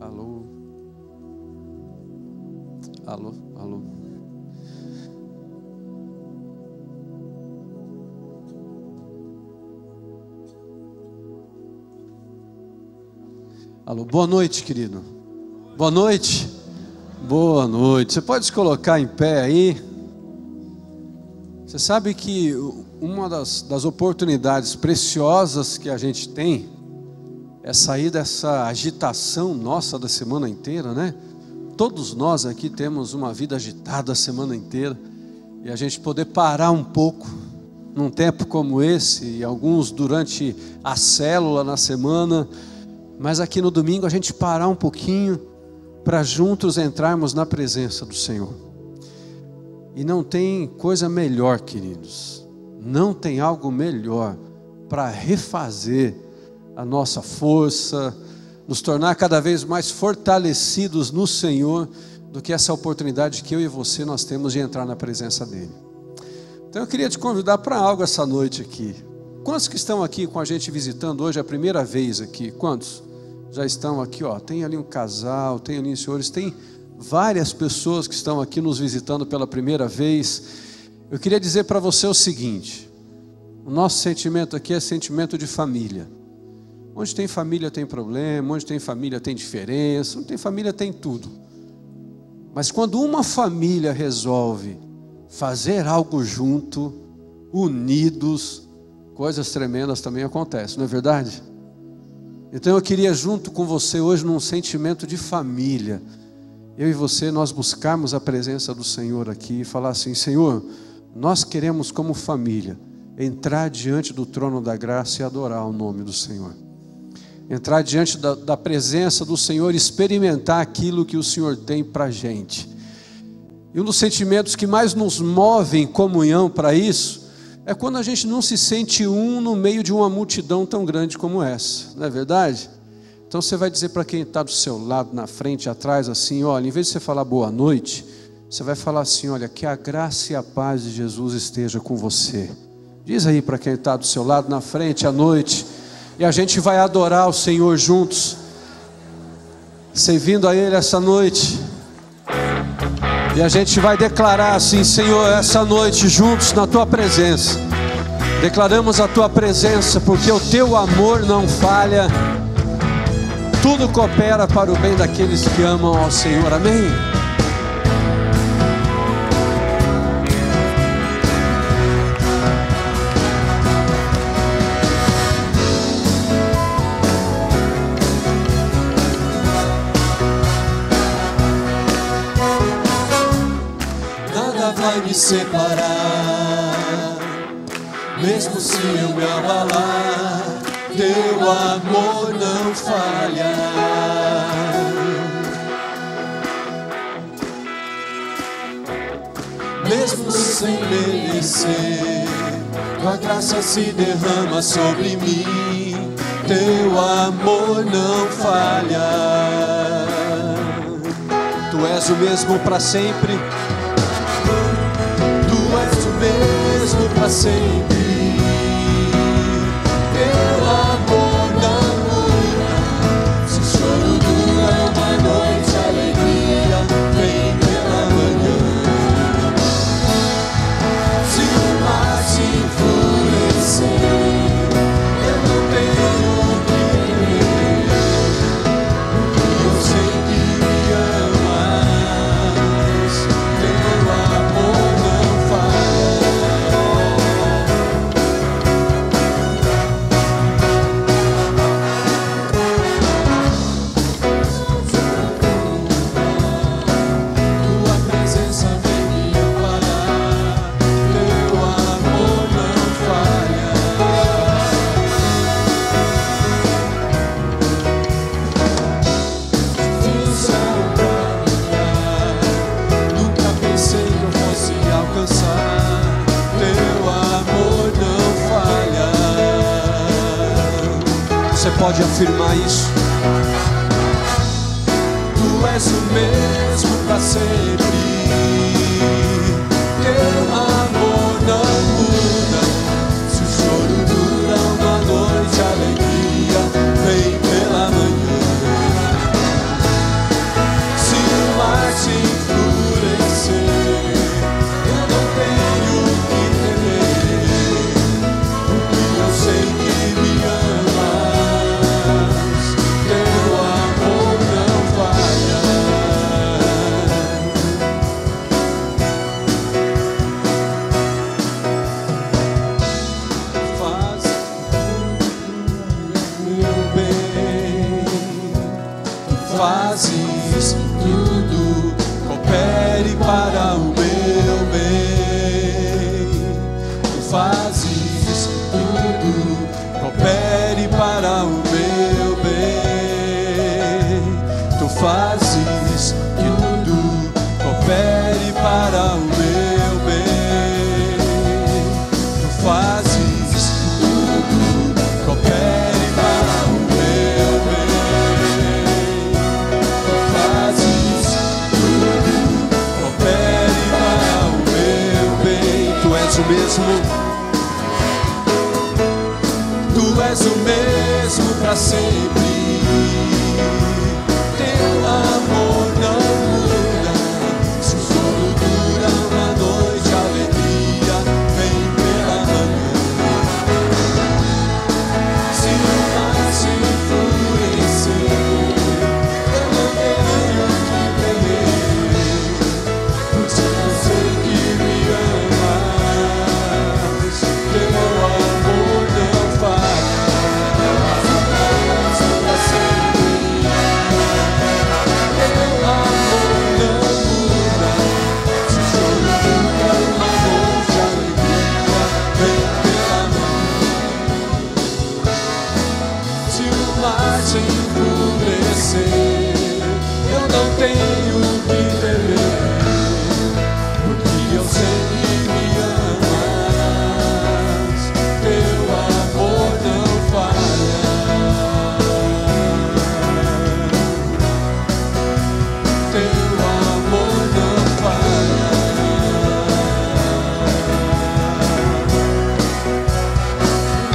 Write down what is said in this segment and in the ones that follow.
Alô? Alô? Alô? Alô, boa noite, querido. Boa noite. Boa noite. Você pode se colocar em pé aí? Você sabe que uma das oportunidades preciosas que a gente tem é sair dessa agitação nossa da semana inteira, né? Todos nós aqui temos uma vida agitada a semana inteira, e a gente poder parar um pouco num tempo como esse, e alguns durante a célula na semana, mas aqui no domingo a gente parar um pouquinho para juntos entrarmos na presença do Senhor. E não tem coisa melhor, queridos, não tem algo melhor para refazer a nossa força, nos tornar cada vez mais fortalecidos no Senhor, do que essa oportunidade que eu e você nós temos de entrar na presença dEle. Então eu queria te convidar para algo essa noite aqui. Quantos que estão aqui com a gente visitando hoje a primeira vez aqui? Quantos já estão aqui? Ó, tem ali um casal, tem ali senhores, tem várias pessoas que estão aqui nos visitando pela primeira vez. Eu queria dizer para você o seguinte: o nosso sentimento aqui é sentimento de família. Onde tem família tem problema, onde tem família tem diferença, onde tem família tem tudo. Mas quando uma família resolve fazer algo junto, unidos, coisas tremendas também acontecem, não é verdade? Então eu queria junto com você hoje num sentimento de família, eu e você, nós buscarmos a presença do Senhor aqui e falar assim: Senhor, nós queremos como família entrar diante do trono da graça e adorar o nome do Senhor. Entrar diante da presença do Senhor, experimentar aquilo que o Senhor tem para a gente. E um dos sentimentos que mais nos move em comunhão para isso é quando a gente não se sente um no meio de uma multidão tão grande como essa, não é verdade? Então você vai dizer para quem está do seu lado, na frente, atrás, assim: olha, em vez de você falar boa noite, você vai falar assim: olha, que a graça e a paz de Jesus esteja com você. Diz aí para quem está do seu lado, na frente, à noite. E a gente vai adorar o Senhor juntos, servindo a Ele essa noite. E a gente vai declarar assim: Senhor, essa noite juntos na Tua presença, declaramos a Tua presença, porque o Teu amor não falha, tudo coopera para o bem daqueles que amam ao Senhor, amém? Me separar, mesmo se eu me abalar, teu amor não falha. Mesmo sem merecer, tua graça se derrama sobre mim, teu amor não falha. Tu és o mesmo para sempre. Mesmo para sempre, teu amor não muda. Se o choro dura uma noite, a alegria vem pela manhã. Se o mar se enfurecer, eu não tenho o que temer, porque eu sei que me amas. Teu amor não falha. Você pode afirmar isso? Tu és o mesmo para sempre, teu amor não muda. Se o choro dura uma noite, a alegria vem pela manhã. fazes tudo coopere para o meu bem. Tu fazes tudo coopere para o meu bem. Tu fazes tudo coopere para o meu bem. Tu fazes tudo coopere para o meu bem. Tu fazes tudo coopere para o meu bem. Tu és o mesmo. Tu és o mesmo para sempre. Teu amor não muda. Se o sono dura uma noite, a alegria vem pela manhã. Se o mar se enfurecer, eu não tenho que temer, pois eu sei que me amas. Teu amor não falha. Eu não tenho que temer, porque eu sei que me amas. Teu amor não falha. Teu amor não falha.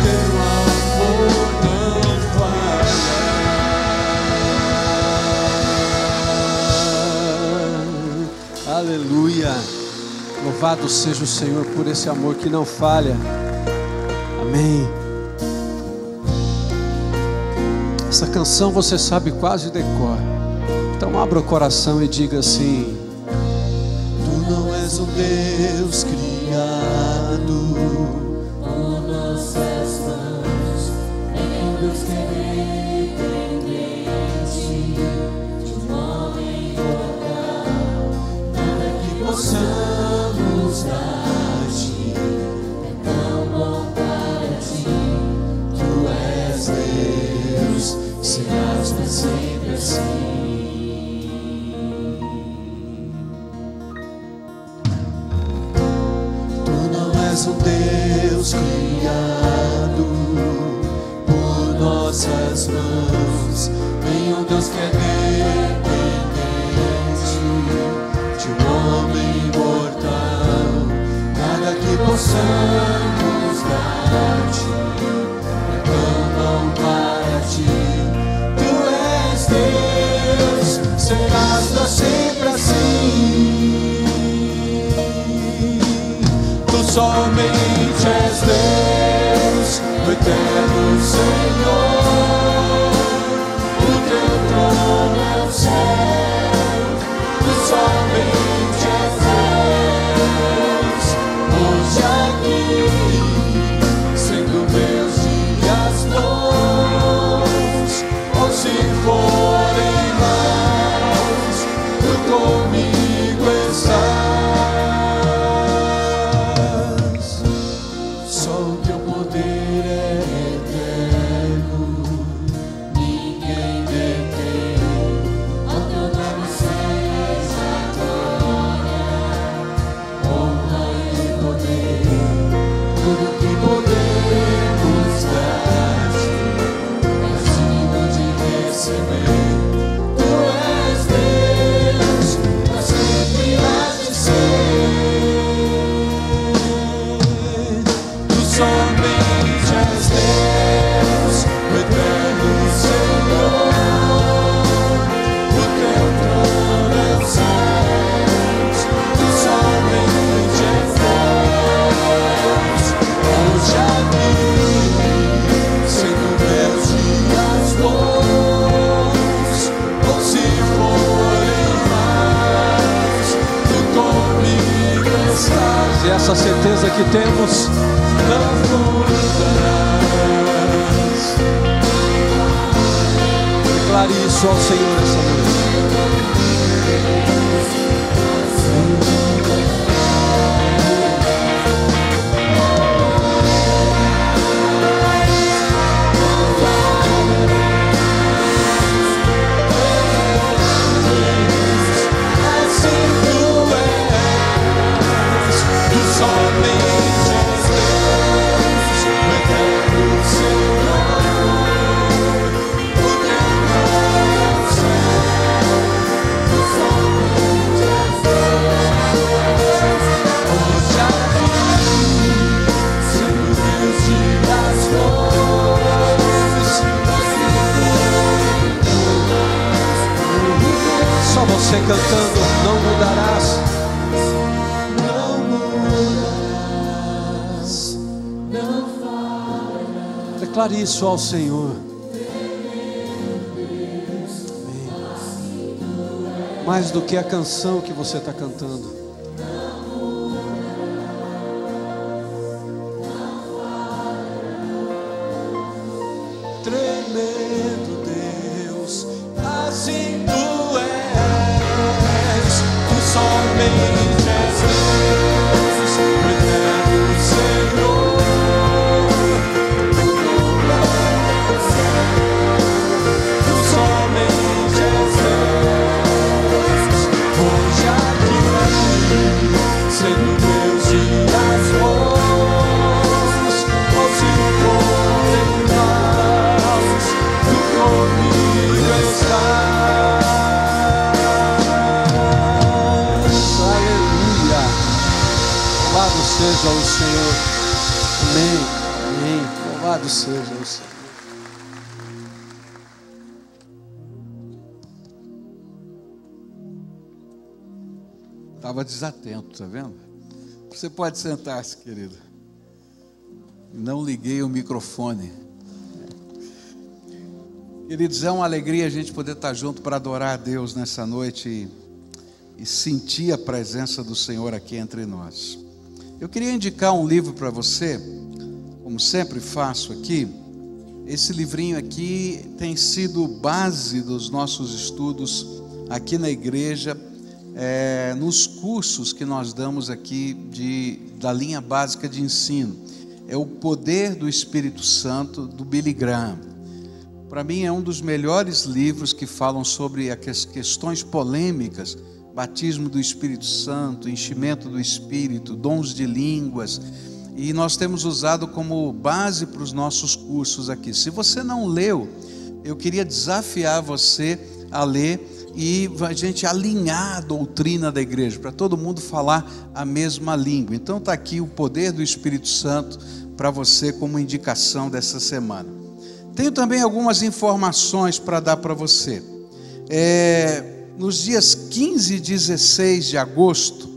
Teu amor não falha. Aleluia, louvado seja o Senhor por esse amor que não falha. Amém. Essa canção você sabe quase de cor, então abra o coração e diga assim: Tu não és um Deus criado por nossas mãos, nem um Deus que dependente de um homem mortal. Nada que possamos dar-te é tão bom para ti. Tu és Deus, serás para sempre assim. Tu não és um Deus criado por nossas mãos, nem um Deus que é dependente de um homem mortal. Nada que possamos dar-te é tão bom para ti. Tu és Deus, serás para sempre assim. Tu somente és Deus, o eterno Senhor. O teu trono é o céu. Tu somente és Deus, hoje aqui, sendo meus dias bons, ou se forem maus, tu comigo estás. Só o teu poder é eterno, ninguém detém. Ao teu nome seja glória, honra e poder. Tudo que podemos dar-te é digno de receber. Tu és Deus, para sempre hás de ser. Tu somente és Deus, o eterno Senhor. O teu trono é o céu. Tu somente és Deus, hoje aqui, sendo meus dias bons, ou se forem maus, tu comigo estás. E essa certeza que temos, não mudarás. Declare isso ao Senhor essa noite. Só você cantando, não mudarás. Declare isso ao Senhor. Amém. Mais do que a canção que você está cantando. Tremendo Deus, assim tu és, tu somente és Deus, o eterno Senhor. Tu somente és Deus, hoje aqui, sendo Deus e as mãos, ou se forem maus, tu comigo estás. Aleluia, louvado seja o Senhor. Amém, amém, louvado seja o Senhor. Estava desatento, tá vendo? Você pode sentar-se, querido. Não liguei o microfone. Queridos, é uma alegria a gente poder estar junto para adorar a Deus nessa noite e sentir a presença do Senhor aqui entre nós. Eu queria indicar um livro para você, como sempre faço aqui. Esse livrinho aqui tem sido base dos nossos estudos aqui na igreja, nos cursos que nós damos aqui da linha básica de ensino. É O Poder do Espírito Santo, do Billy Graham. Para mim é um dos melhores livros que falam sobre as questões polêmicas, batismo do Espírito Santo, enchimento do Espírito, dons de línguas, e nós temos usado como base para os nossos cursos aqui. Se você não leu, eu queria desafiar você a ler e a gente alinhar a doutrina da igreja, para todo mundo falar a mesma língua. Então está aqui O Poder do Espírito Santo para você como indicação dessa semana. Tenho também algumas informações para dar para você. Nos dias 15 e 16 de agosto,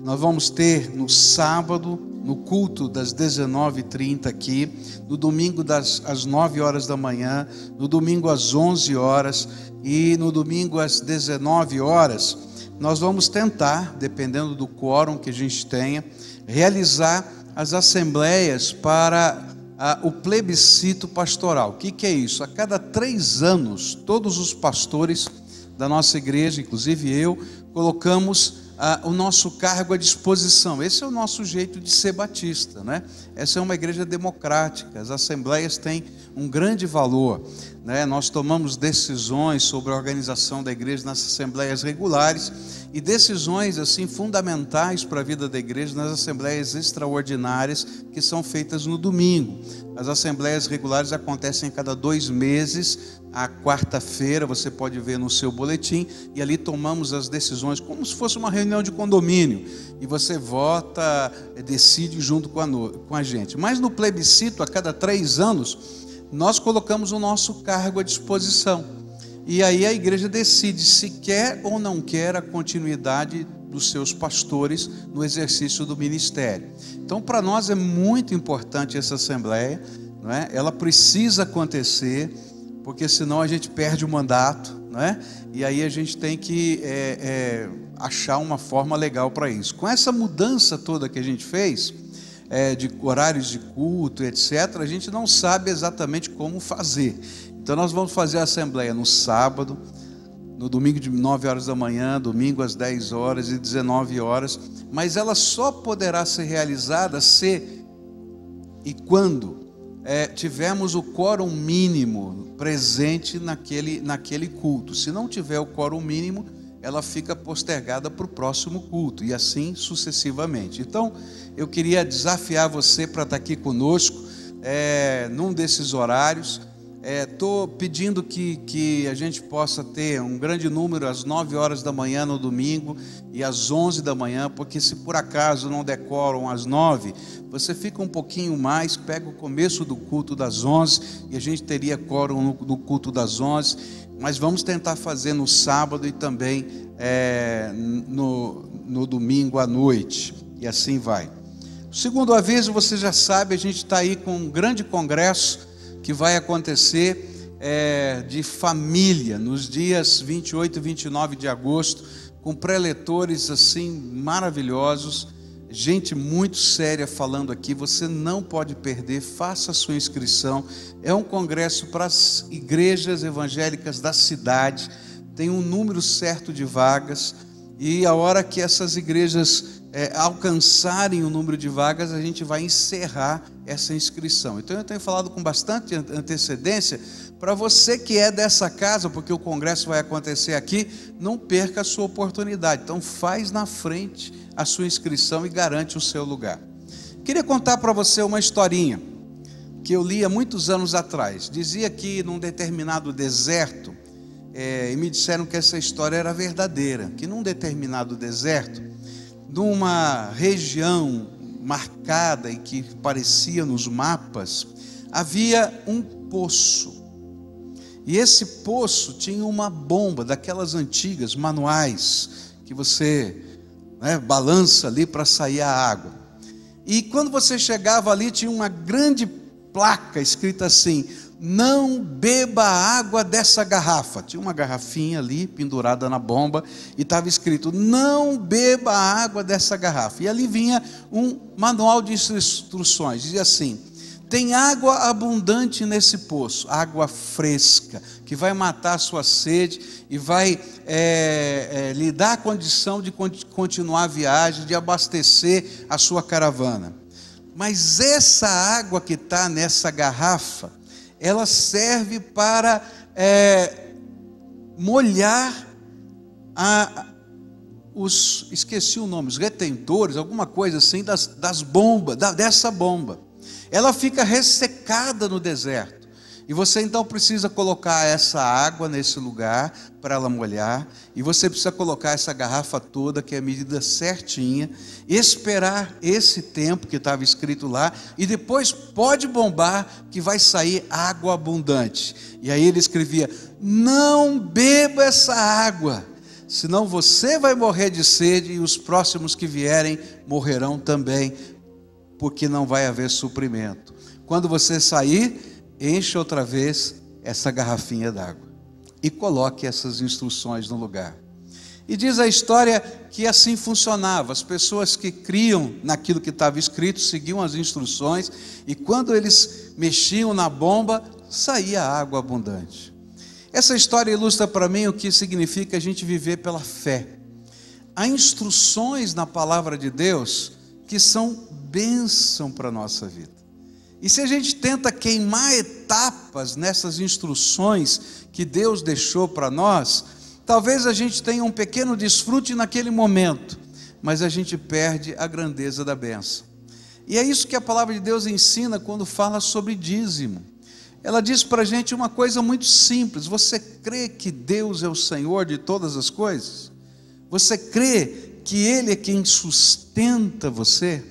nós vamos ter no sábado, no culto das 19h30 aqui, no domingo às 9 horas da manhã, no domingo às 11 horas e no domingo às 19 horas, nós vamos tentar, dependendo do quórum que a gente tenha, realizar as assembleias para o plebiscito pastoral. O que é isso? A cada 3 anos, todos os pastores da nossa igreja, inclusive eu, colocamos o nosso cargo à disposição. Esse é o nosso jeito de ser batista, né? Essa é uma igreja democrática, as assembleias têm um grande valor, né? Nós tomamos decisões sobre a organização da igreja nas assembleias regulares e decisões assim fundamentais para a vida da igreja nas assembleias extraordinárias que são feitas no domingo. As assembleias regulares acontecem a cada 2 meses, a quarta-feira, você pode ver no seu boletim, e ali tomamos as decisões como se fosse uma reunião de condomínio, e você vota, decide junto com a gente. Mas no plebiscito, a cada 3 anos, nós colocamos o nosso cargo à disposição, e aí a igreja decide se quer ou não quer a continuidade dos seus pastores no exercício do ministério. Então, para nós é muito importante essa assembleia, não é? Ela precisa acontecer, porque senão a gente perde o mandato, não é? E aí a gente tem que achar uma forma legal para isso. Com essa mudança toda que a gente fez, de horários de culto, etc., a gente não sabe exatamente como fazer. Então Então nós vamos fazer a assembleia no sábado, no domingo de 9 horas da manhã, domingo às 10 horas e 19 horas, mas ela só poderá ser realizada se e quando tivermos o quórum mínimo presente naquele culto. Se não tiver o quórum mínimo, ela fica postergada para o próximo culto, e assim sucessivamente. Então, eu queria desafiar você para estar aqui conosco, num desses horários. Estou pedindo que a gente possa ter um grande número às 9 horas da manhã no domingo e às 11 da manhã, porque se por acaso não decoram às 9, você fica um pouquinho mais, pega o começo do culto das 11 e a gente teria quórum no culto das 11, mas vamos tentar fazer no sábado e também no domingo à noite, e assim vai. O segundo aviso, você já sabe, a gente está aí com um grande congresso que vai acontecer de família, nos dias 28 e 29 de agosto, com preletores assim maravilhosos, gente muito séria falando aqui, você não pode perder, faça a sua inscrição. É um congresso para as igrejas evangélicas da cidade, tem um número certo de vagas, e a hora que essas igrejas alcançarem o número de vagas, a gente vai encerrar essa inscrição. Então eu tenho falado com bastante antecedência, para você que é dessa casa, porque o congresso vai acontecer aqui, não perca a sua oportunidade. Então faz na frente a sua inscrição e garante o seu lugar. Queria contar para você uma historinha que eu li há muitos anos atrás. Dizia que num determinado deserto, e me disseram que essa história era verdadeira, que num determinado deserto, numa região marcada e que parecia nos mapas, havia um poço. E esse poço tinha uma bomba daquelas antigas, manuais, que você balança ali para sair a água. E quando você chegava ali, tinha uma grande placa escrita assim: não beba a água dessa garrafa. Tinha uma garrafinha ali pendurada na bomba e estava escrito: não beba a água dessa garrafa. E ali vinha um manual de instruções, dizia assim: tem água abundante nesse poço, água fresca, que vai matar a sua sede e vai lhe dar a condição de continuar a viagem, de abastecer a sua caravana. Mas essa água que está nessa garrafa, ela serve para molhar esqueci o nome, os retentores, alguma coisa assim, das bombas, dessa bomba. Ela fica ressecada no deserto, e você então precisa colocar essa água nesse lugar para ela molhar, e você precisa colocar essa garrafa toda, que é a medida certinha, esperar esse tempo que estava escrito lá, e depois pode bombar, que vai sair água abundante. E aí ele escrevia: não beba essa água, senão você vai morrer de sede, e os próximos que vierem morrerão também, porque não vai haver suprimento. Quando você sair, encha outra vez essa garrafinha d'água e coloque essas instruções no lugar. E diz a história que assim funcionava. As pessoas que criam naquilo que estava escrito seguiam as instruções, e quando eles mexiam na bomba, saía água abundante. Essa história ilustra para mim o que significa a gente viver pela fé. Há instruções na palavra de Deus que são bênção para a nossa vida. E se a gente tenta queimar etapas nessas instruções que Deus deixou para nós, talvez a gente tenha um pequeno desfrute naquele momento, mas a gente perde a grandeza da bênção. E é isso que a palavra de Deus ensina quando fala sobre dízimo. Ela diz para a gente uma coisa muito simples: você crê que Deus é o Senhor de todas as coisas? Você crê que Ele é quem sustenta você?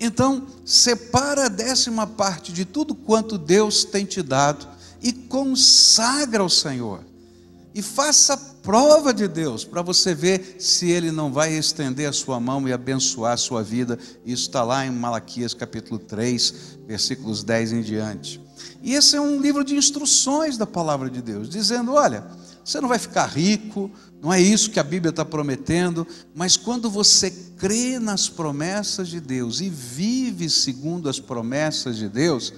Então, separa a 10ª de tudo quanto Deus tem te dado e consagra ao Senhor. E faça prova de Deus, para você ver se Ele não vai estender a sua mão e abençoar a sua vida. Isso está lá em Malaquias capítulo 3, versículos 10 em diante. E esse é um livro de instruções da palavra de Deus, dizendo: olha, você não vai ficar rico, não é isso que a Bíblia está prometendo, mas quando você crê nas promessas de Deus e vive segundo as promessas de Deus,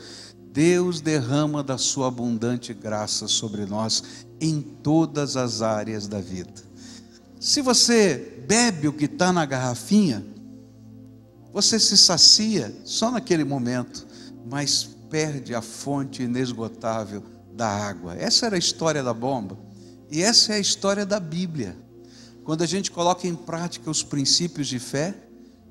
Deus derrama da sua abundante graça sobre nós em todas as áreas da vida. Se você bebe o que está na garrafinha, você se sacia só naquele momento, mas perde a fonte inesgotável da água. Essa era a história da bomba, e essa é a história da Bíblia. Quando a gente coloca em prática os princípios de fé,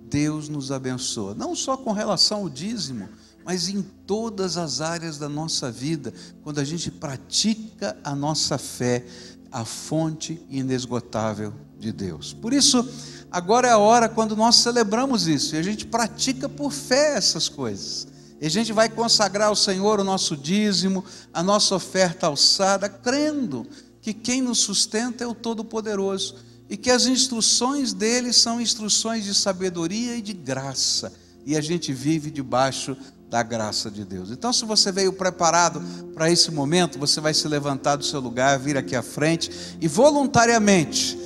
Deus nos abençoa, não só com relação ao dízimo, mas em todas as áreas da nossa vida. Quando a gente pratica a nossa fé, a fonte inesgotável de Deus. Por isso, agora é a hora quando nós celebramos isso, e a gente pratica por fé essas coisas. E a gente vai consagrar ao Senhor o nosso dízimo, a nossa oferta alçada, crendo que quem nos sustenta é o Todo-Poderoso, e que as instruções dele são instruções de sabedoria e de graça, e a gente vive debaixo da graça de Deus. Então, se você veio preparado para esse momento, você vai se levantar do seu lugar, vir aqui à frente e voluntariamente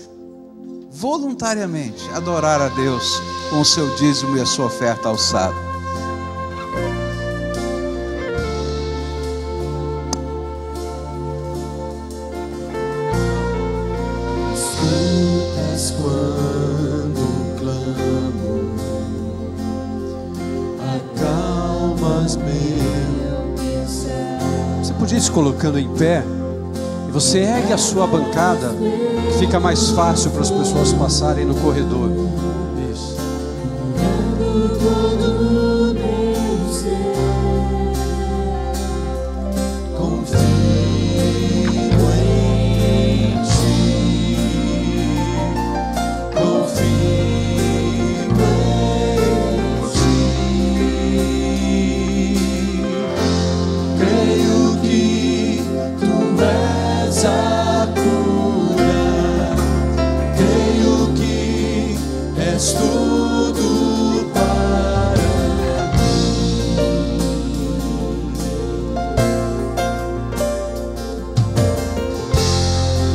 adorar a Deus com o seu dízimo e a sua oferta alçada. Escutas quando clamo, acalmas meu ser. Você podia ir se colocando em pé, e você ergue a sua bancada, que fica mais fácil para as pessoas passarem no corredor. Isso. Todo meu ser, confio em ti, confio em ti, creio que tu és a cura, creio que és tudo para mim.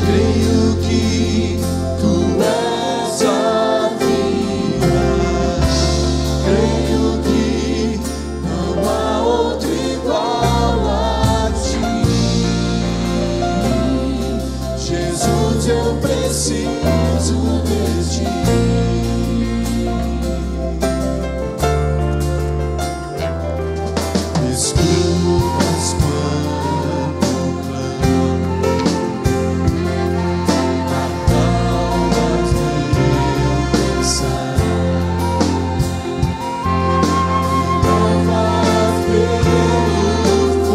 Creio que tu és a vida, creio que não há outro igual a ti. Jesus, eu preciso de ti. Escutas quando clamo, acalmas meu pensar, me lavas pelo fogo,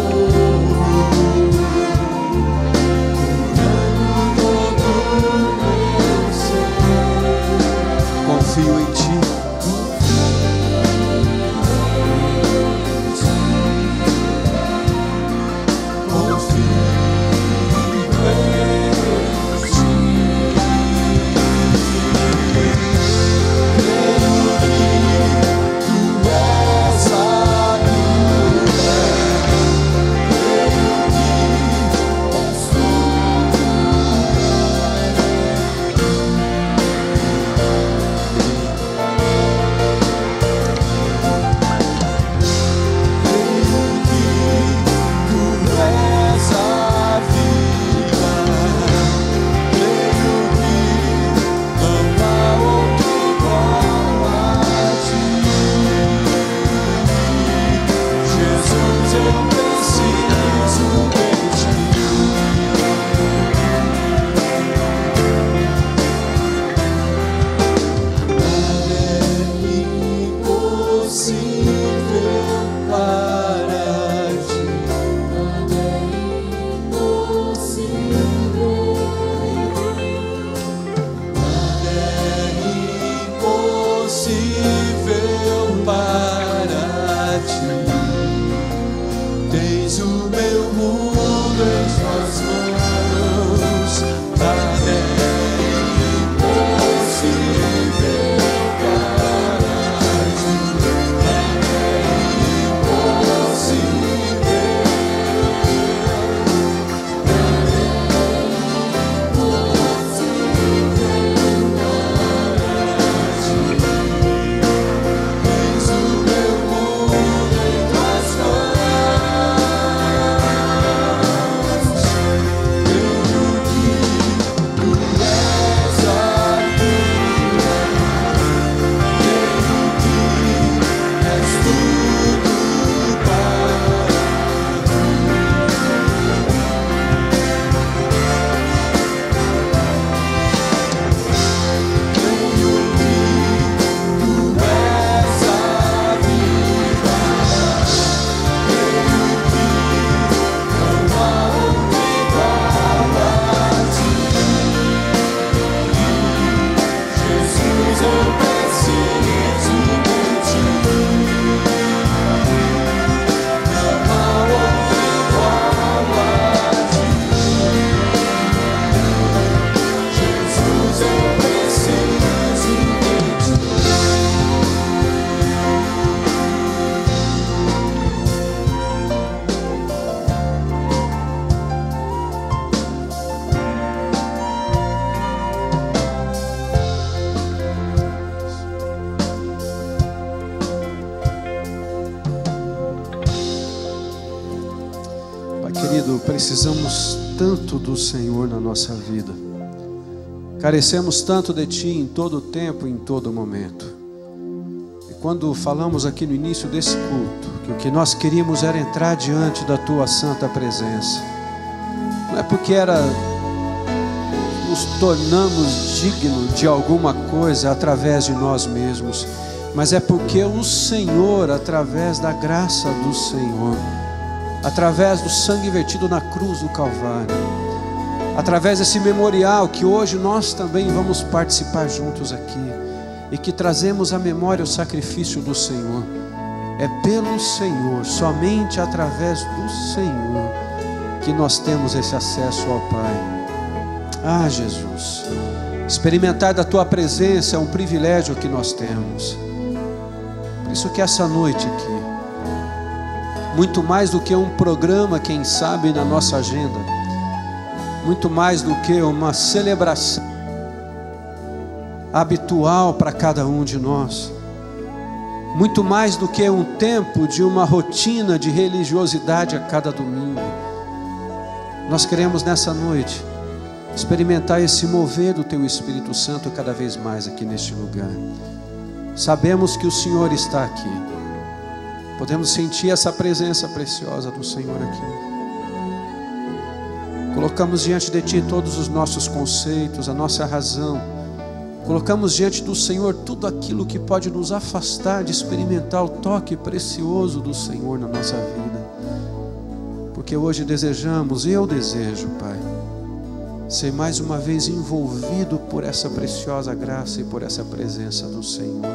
curando todo meu ser. precisamos tanto do Senhor na nossa vida. Carecemos tanto de Ti em todo tempo e em todo momento. E quando falamos aqui no início desse culto, que o que nós queríamos era entrar diante da Tua santa presença, não é porque nos tornamos dignos de alguma coisa através de nós mesmos, mas é porque o Senhor, através da graça do Senhor, através do sangue vertido na cruz do Calvário, através desse memorial que hoje nós também vamos participar juntos aqui, e que trazemos à memória o sacrifício do Senhor, é pelo Senhor, somente através do Senhor, que nós temos esse acesso ao Pai. Ah, Jesus, experimentar da Tua presença é um privilégio que nós temos. Por isso que essa noite aqui, muito mais do que um programa, quem sabe, na nossa agenda, muito mais do que uma celebração habitual para cada um de nós, muito mais do que um tempo de uma rotina de religiosidade a cada domingo, nós queremos nessa noite experimentar esse mover do Teu Espírito Santo cada vez mais aqui neste lugar. Sabemos que o Senhor está aqui, podemos sentir essa presença preciosa do Senhor aqui. Colocamos diante de Ti todos os nossos conceitos, a nossa razão. Colocamos diante do Senhor tudo aquilo que pode nos afastar de experimentar o toque precioso do Senhor na nossa vida. Porque hoje desejamos, eu desejo, Pai, ser mais uma vez envolvido por essa preciosa graça e por essa presença do Senhor.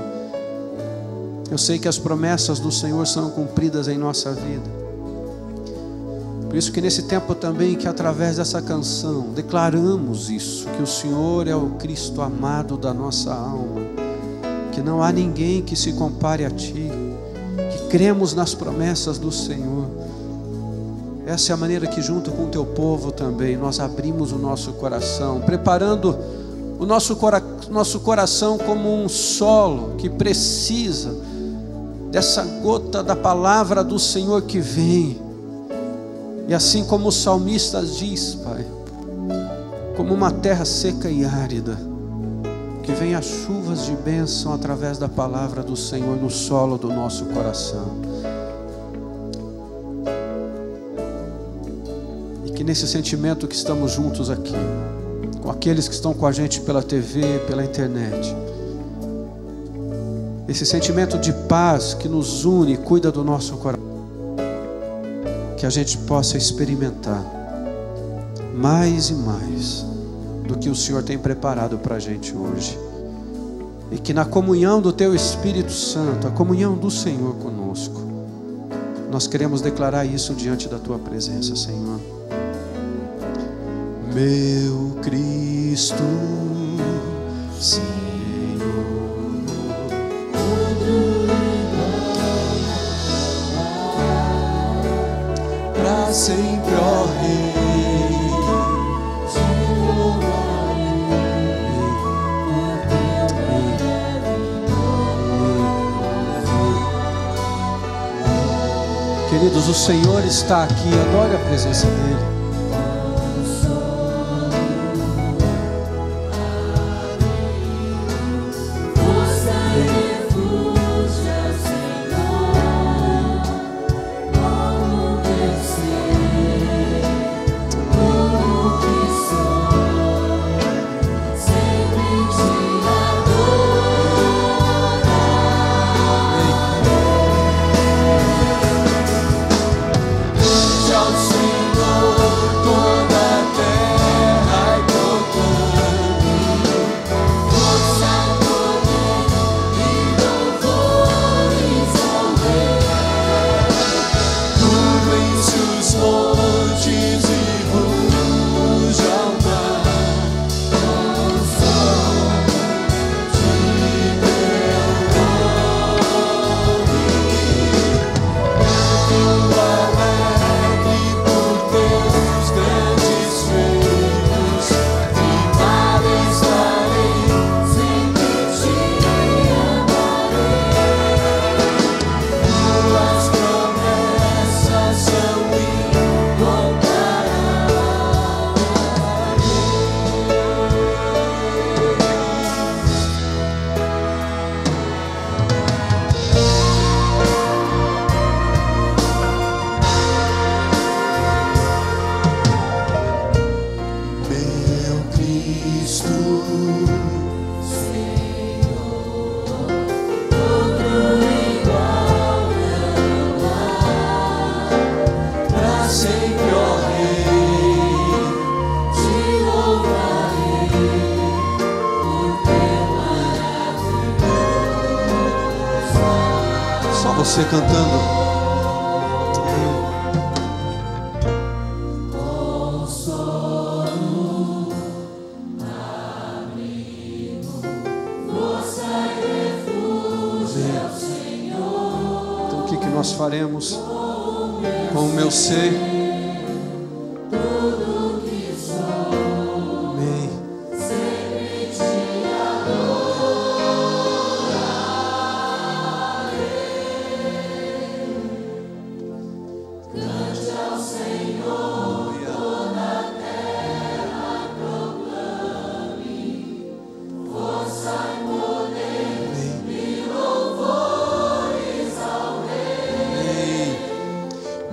Eu sei que as promessas do Senhor são cumpridas em nossa vida. Por isso que nesse tempo também, que através dessa canção declaramos isso, que o Senhor é o Cristo amado da nossa alma, que não há ninguém que se compare a Ti, que cremos nas promessas do Senhor. Essa é a maneira que junto com o Teu povo também nós abrimos o nosso coração, preparando o nosso coração como um solo que precisa dessa gota da palavra do Senhor que vem. E assim como o salmista diz, Pai, como uma terra seca e árida, que vem as chuvas de bênção através da palavra do Senhor no solo do nosso coração. E que nesse sentimento que estamos juntos aqui, com aqueles que estão com a gente pela TV, pela internet, esse sentimento de paz que nos une e cuida do nosso coração, que a gente possa experimentar mais e mais do que o Senhor tem preparado para a gente hoje. E que na comunhão do Teu Espírito Santo, a comunhão do Senhor conosco, nós queremos declarar isso diante da Tua presença, Senhor. Meu Cristo, Senhor, para sempre, ó Rei, te louvarei por Teu maravilhoso. queridos, o Senhor está aqui, adore a presença dEle. Senhor, você cantando. Então o que nós faremos com o meu ser? Amém.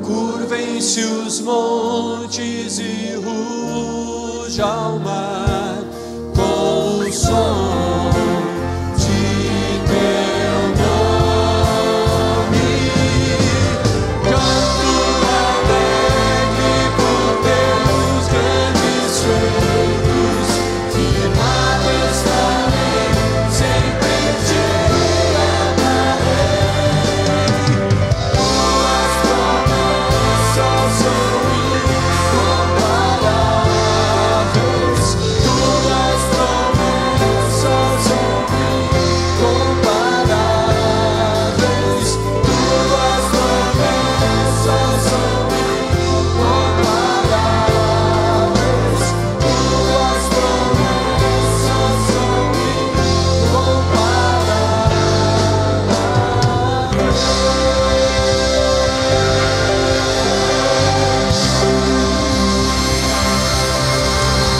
Curvem-se os montes e ruja ao mar com o som de teu nome. Canto alegre por teus grandes feitos, de nada estarei, sempre te amarei. Tuas promessas são incomparáveis, tuas promessas são incomparáveis, tuas promessas são incomparáveis, tuas promessas são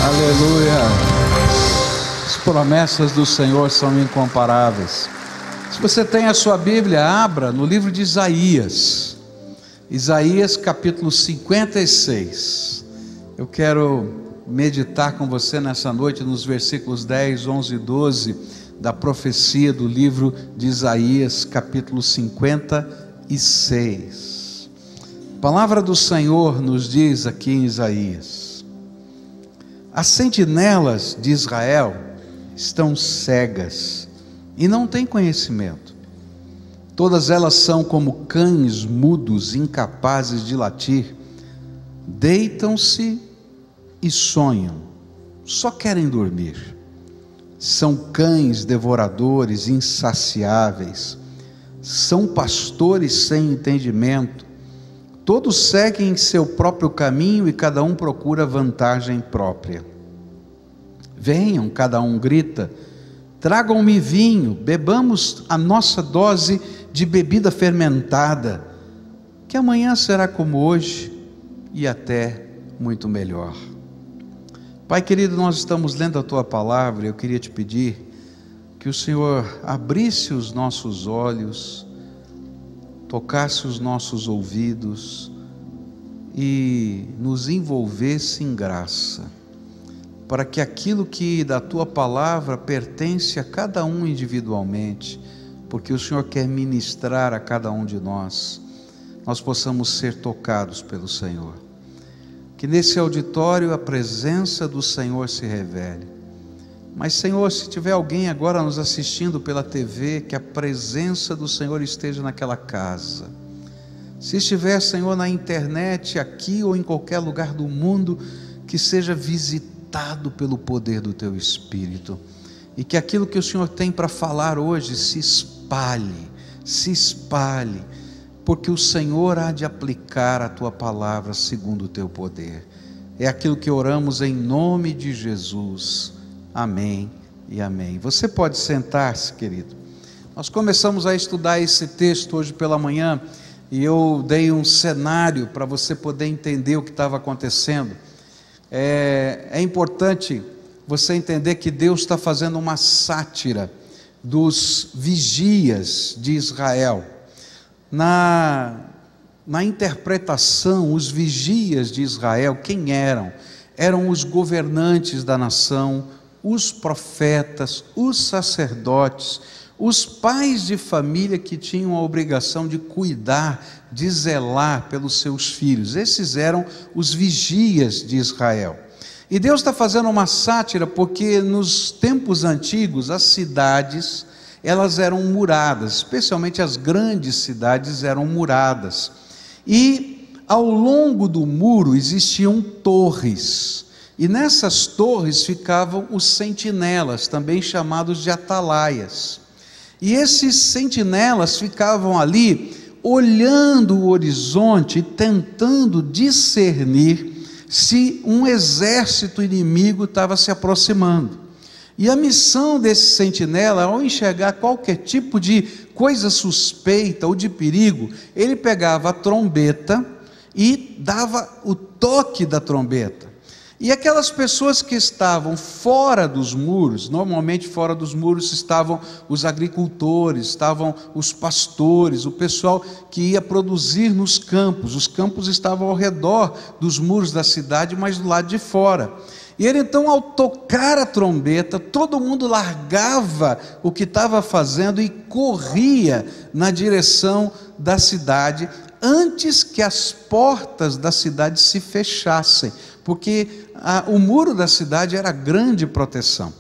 Aleluia. As promessas do Senhor são incomparáveis. Se você tem a sua Bíblia, abra no livro de Isaías. Isaías capítulo 56. Eu quero meditar com você nessa noite nos versículos 10, 11 e 12 da profecia do livro de Isaías capítulo 56. A palavra do Senhor nos diz aqui em Isaías: as sentinelas de Israel estão cegas e não têm conhecimento. Todas elas são como cães mudos, incapazes de latir. Deitam-se e sonham, só querem dormir. São cães devoradores, insaciáveis. São pastores sem entendimento. Todos seguem seu próprio caminho e cada um procura vantagem própria. Venham, cada um grita, tragam-me vinho, bebamos a nossa dose de bebida fermentada, que amanhã será como hoje e até muito melhor. Pai querido, nós estamos lendo a Tua palavra e eu queria te pedir que o Senhor abrisse os nossos olhos, tocasse os nossos ouvidos e nos envolvesse em graça, para que aquilo que da Tua palavra pertence a cada um individualmente, porque o Senhor quer ministrar a cada um de nós, nós possamos ser tocados pelo Senhor. Que nesse auditório a presença do Senhor se revele. Mas Senhor, se tiver alguém agora nos assistindo pela TV, que a presença do Senhor esteja naquela casa. Se estiver, Senhor, na internet, aqui ou em qualquer lugar do mundo, que seja visitado pelo poder do Teu Espírito. E que aquilo que o Senhor tem para falar hoje se espalhe, porque o Senhor há de aplicar a Tua palavra segundo o Teu poder. É aquilo que oramos em nome de Jesus. Amém e amém. Você pode sentar-se, querido. Nós começamos a estudar esse texto hoje pela manhã e eu dei um cenário para você poder entender o que estava acontecendo. É importante você entender que Deus está fazendo uma sátira dos vigias de Israel. Na interpretação, os vigias de Israel, quem eram? Eram os governantes da nação, os profetas, os sacerdotes, os pais de família que tinham a obrigação de cuidar, de zelar pelos seus filhos. Esses eram os vigias de Israel. E Deus está fazendo uma sátira porque nos tempos antigos as cidades elas eram muradas, especialmente as grandes cidades eram muradas. E ao longo do muro existiam torres, e nessas torres ficavam os sentinelas, também chamados de atalaias. E esses sentinelas ficavam ali, olhando o horizonte, tentando discernir se um exército inimigo estava se aproximando. E a missão desse sentinela, ao enxergar qualquer tipo de coisa suspeita ou de perigo, ele pegava a trombeta e dava o toque da trombeta. E aquelas pessoas que estavam fora dos muros, normalmente fora dos muros estavam os agricultores, estavam os pastores, o pessoal que ia produzir nos campos. Os campos estavam ao redor dos muros da cidade, mas do lado de fora. E ele então, ao tocar a trombeta, todo mundo largava o que estava fazendo e corria na direção da cidade, antes que as portas da cidade se fechassem, porque o muro da cidade era grande proteção.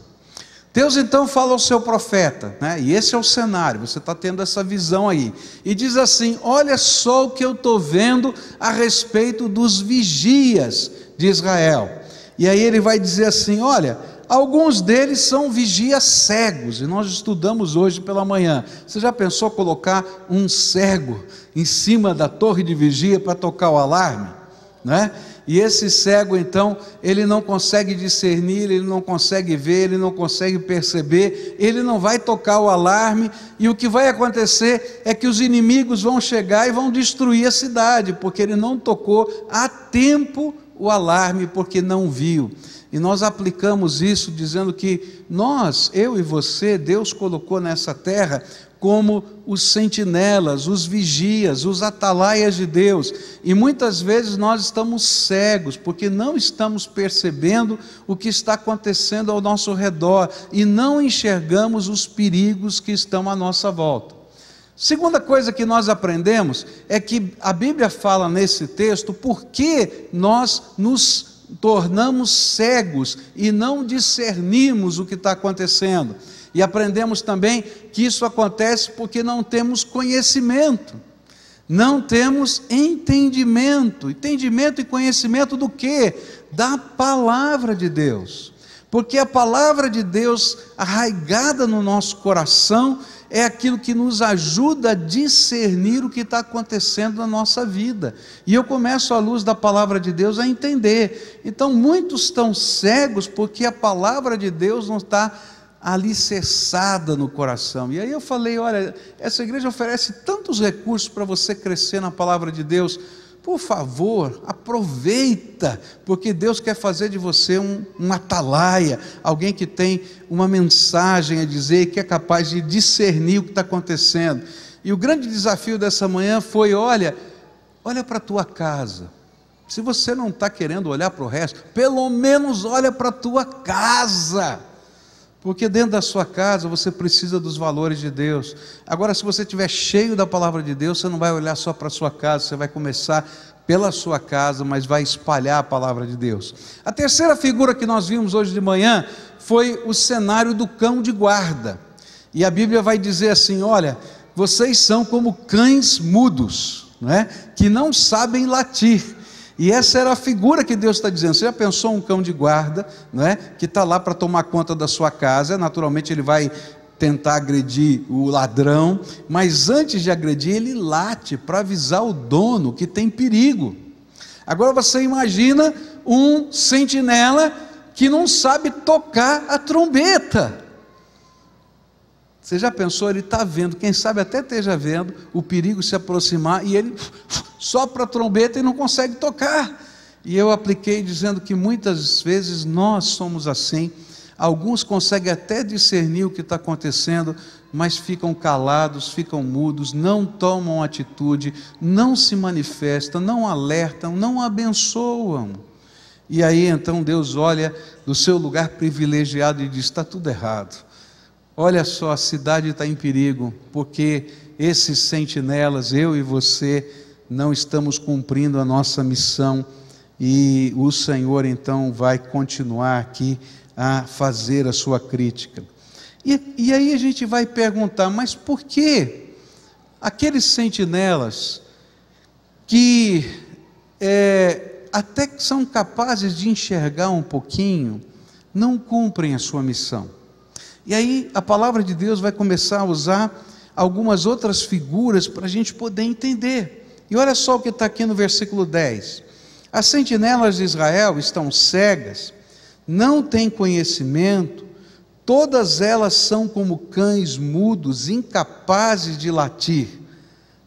Deus então fala ao seu profeta, né? E esse é o cenário, você está tendo essa visão aí, e diz assim: olha só o que eu estou vendo a respeito dos vigias de Israel. E aí ele vai dizer assim: olha, alguns deles são vigias cegos, e nós estudamos hoje pela manhã. Você já pensou colocar um cego em cima da torre de vigia para tocar o alarme, né? E esse cego então, ele não consegue discernir, ele não consegue ver, ele não consegue perceber, ele não vai tocar o alarme, e o que vai acontecer é que os inimigos vão chegar e vão destruir a cidade, porque ele não tocou a tempo o alarme, porque não viu. E nós aplicamos isso dizendo que nós, eu e você, Deus colocou nessa terra como os sentinelas, os vigias, os atalaias de Deus, e muitas vezes nós estamos cegos, porque não estamos percebendo o que está acontecendo ao nosso redor, e não enxergamos os perigos que estão à nossa volta. Segunda coisa que nós aprendemos, é que a Bíblia fala nesse texto, por que nós nos tornamos cegos, e não discernimos o que está acontecendo. E aprendemos também que isso acontece porque não temos conhecimento, não temos entendimento. Entendimento e conhecimento do quê? Da palavra de Deus. Porque a palavra de Deus arraigada no nosso coração é aquilo que nos ajuda a discernir o que está acontecendo na nossa vida. E eu começo, à luz da palavra de Deus, a entender. Então muitos estão cegos porque a palavra de Deus não está alicerçada no coração. E aí eu falei: olha, essa igreja oferece tantos recursos para você crescer na palavra de Deus. Por favor, aproveita, porque Deus quer fazer de você um atalaia, alguém que tem uma mensagem a dizer, que é capaz de discernir o que está acontecendo. E o grande desafio dessa manhã foi: olha para a tua casa. Se você não está querendo olhar para o resto, pelo menos olha para a tua casa, porque dentro da sua casa você precisa dos valores de Deus. Agora, se você estiver cheio da palavra de Deus, você não vai olhar só para a sua casa, você vai começar pela sua casa, mas vai espalhar a palavra de Deus. A terceira figura que nós vimos hoje de manhã foi o cenário do cão de guarda. E a Bíblia vai dizer assim: olha, vocês são como cães mudos, não é? Que não sabem latir. E essa era a figura que Deus está dizendo. Você já pensou um cão de guarda, não é? Que está lá para tomar conta da sua casa? Naturalmente ele vai tentar agredir o ladrão, mas antes de agredir ele late para avisar o dono que tem perigo. Agora você imagina um sentinela que não sabe tocar a trombeta. Você já pensou? Ele está vendo, quem sabe até esteja vendo o perigo se aproximar, e ele sopra a trombeta e não consegue tocar. E eu apliquei dizendo que muitas vezes nós somos assim. Alguns conseguem até discernir o que está acontecendo, mas ficam calados, ficam mudos, não tomam atitude, não se manifestam, não alertam, não abençoam. E aí então Deus olha do seu lugar privilegiado e diz: está tudo errado. Olha só, a cidade está em perigo, porque esses sentinelas, eu e você, não estamos cumprindo a nossa missão, e o Senhor então vai continuar aqui a fazer a sua crítica. E aí a gente vai perguntar, mas por que aqueles sentinelas que até que são capazes de enxergar um pouquinho, não cumprem a sua missão? E aí a palavra de Deus vai começar a usar algumas outras figuras para a gente poder entender. E olha só o que está aqui no versículo 10. As sentinelas de Israel estão cegas, não têm conhecimento, todas elas são como cães mudos, incapazes de latir.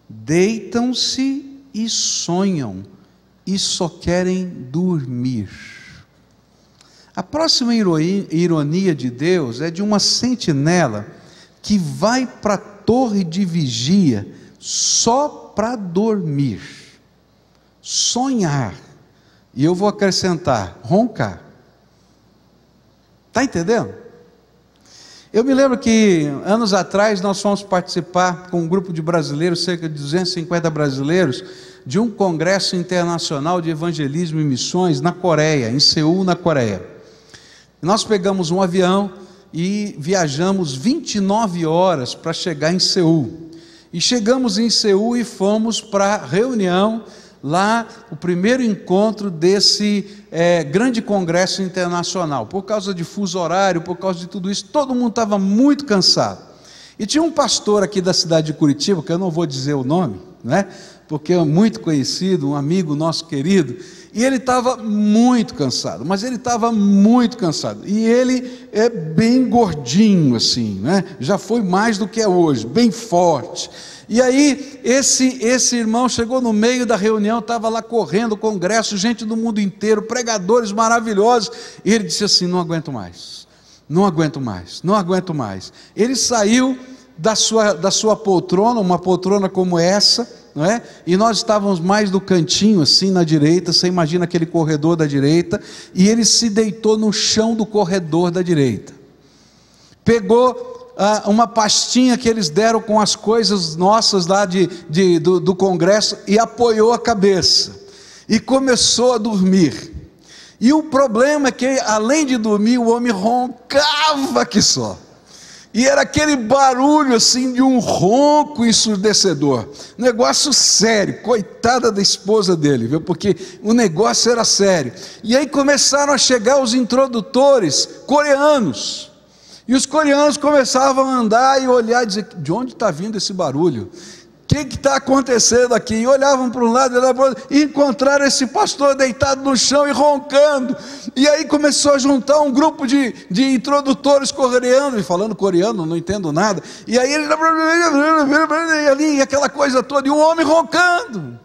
Deitam-se e sonham, e só querem dormir. A próxima ironia de Deus é de uma sentinela que vai para a torre de vigia só para dormir, sonhar, e eu vou acrescentar, roncar. Está entendendo? Eu me lembro que anos atrás nós fomos participar com um grupo de brasileiros, cerca de 250 brasileiros, de um congresso internacional de evangelismo e missões na Coreia, em Seul, na Coreia. Nós pegamos um avião e viajamos 29 horas para chegar em Seul. E chegamos em Seul e fomos para a reunião lá, o primeiro encontro desse grande congresso internacional. Por causa de fuso horário, por causa de tudo isso, todo mundo estava muito cansado. E tinha um pastor aqui da cidade de Curitiba, que eu não vou dizer o nome, né? Porque é muito conhecido, um amigo nosso querido, e ele estava muito cansado, mas ele estava muito cansado, e ele é bem gordinho assim, né? Já foi mais do que é hoje, bem forte. E aí esse irmão chegou no meio da reunião, estava lá correndo o congresso, gente do mundo inteiro, pregadores maravilhosos, e ele disse assim: não aguento mais, não aguento mais, não aguento mais. Ele saiu da sua poltrona, uma poltrona como essa, não é? E nós estávamos mais do cantinho assim na direita, você imagina aquele corredor da direita, e ele se deitou no chão do corredor da direita, pegou uma pastinha que eles deram com as coisas nossas lá do congresso, e apoiou a cabeça, e começou a dormir. E o problema é que além de dormir, o homem roncava que só. E era aquele barulho assim de um ronco ensurdecedor, negócio sério, coitada da esposa dele, viu? Porque o negócio era sério. E aí começaram a chegar os introdutores coreanos, e os coreanos começavam a andar e olhar e dizer: de onde está vindo esse barulho? O que está acontecendo aqui? E olhavam para um lado e olhavam para o outro, e encontraram esse pastor deitado no chão e roncando. E aí começou a juntar um grupo de introdutores coreanos, e falando coreano, não entendo nada. E aí ele, e aquela coisa toda, e um homem roncando.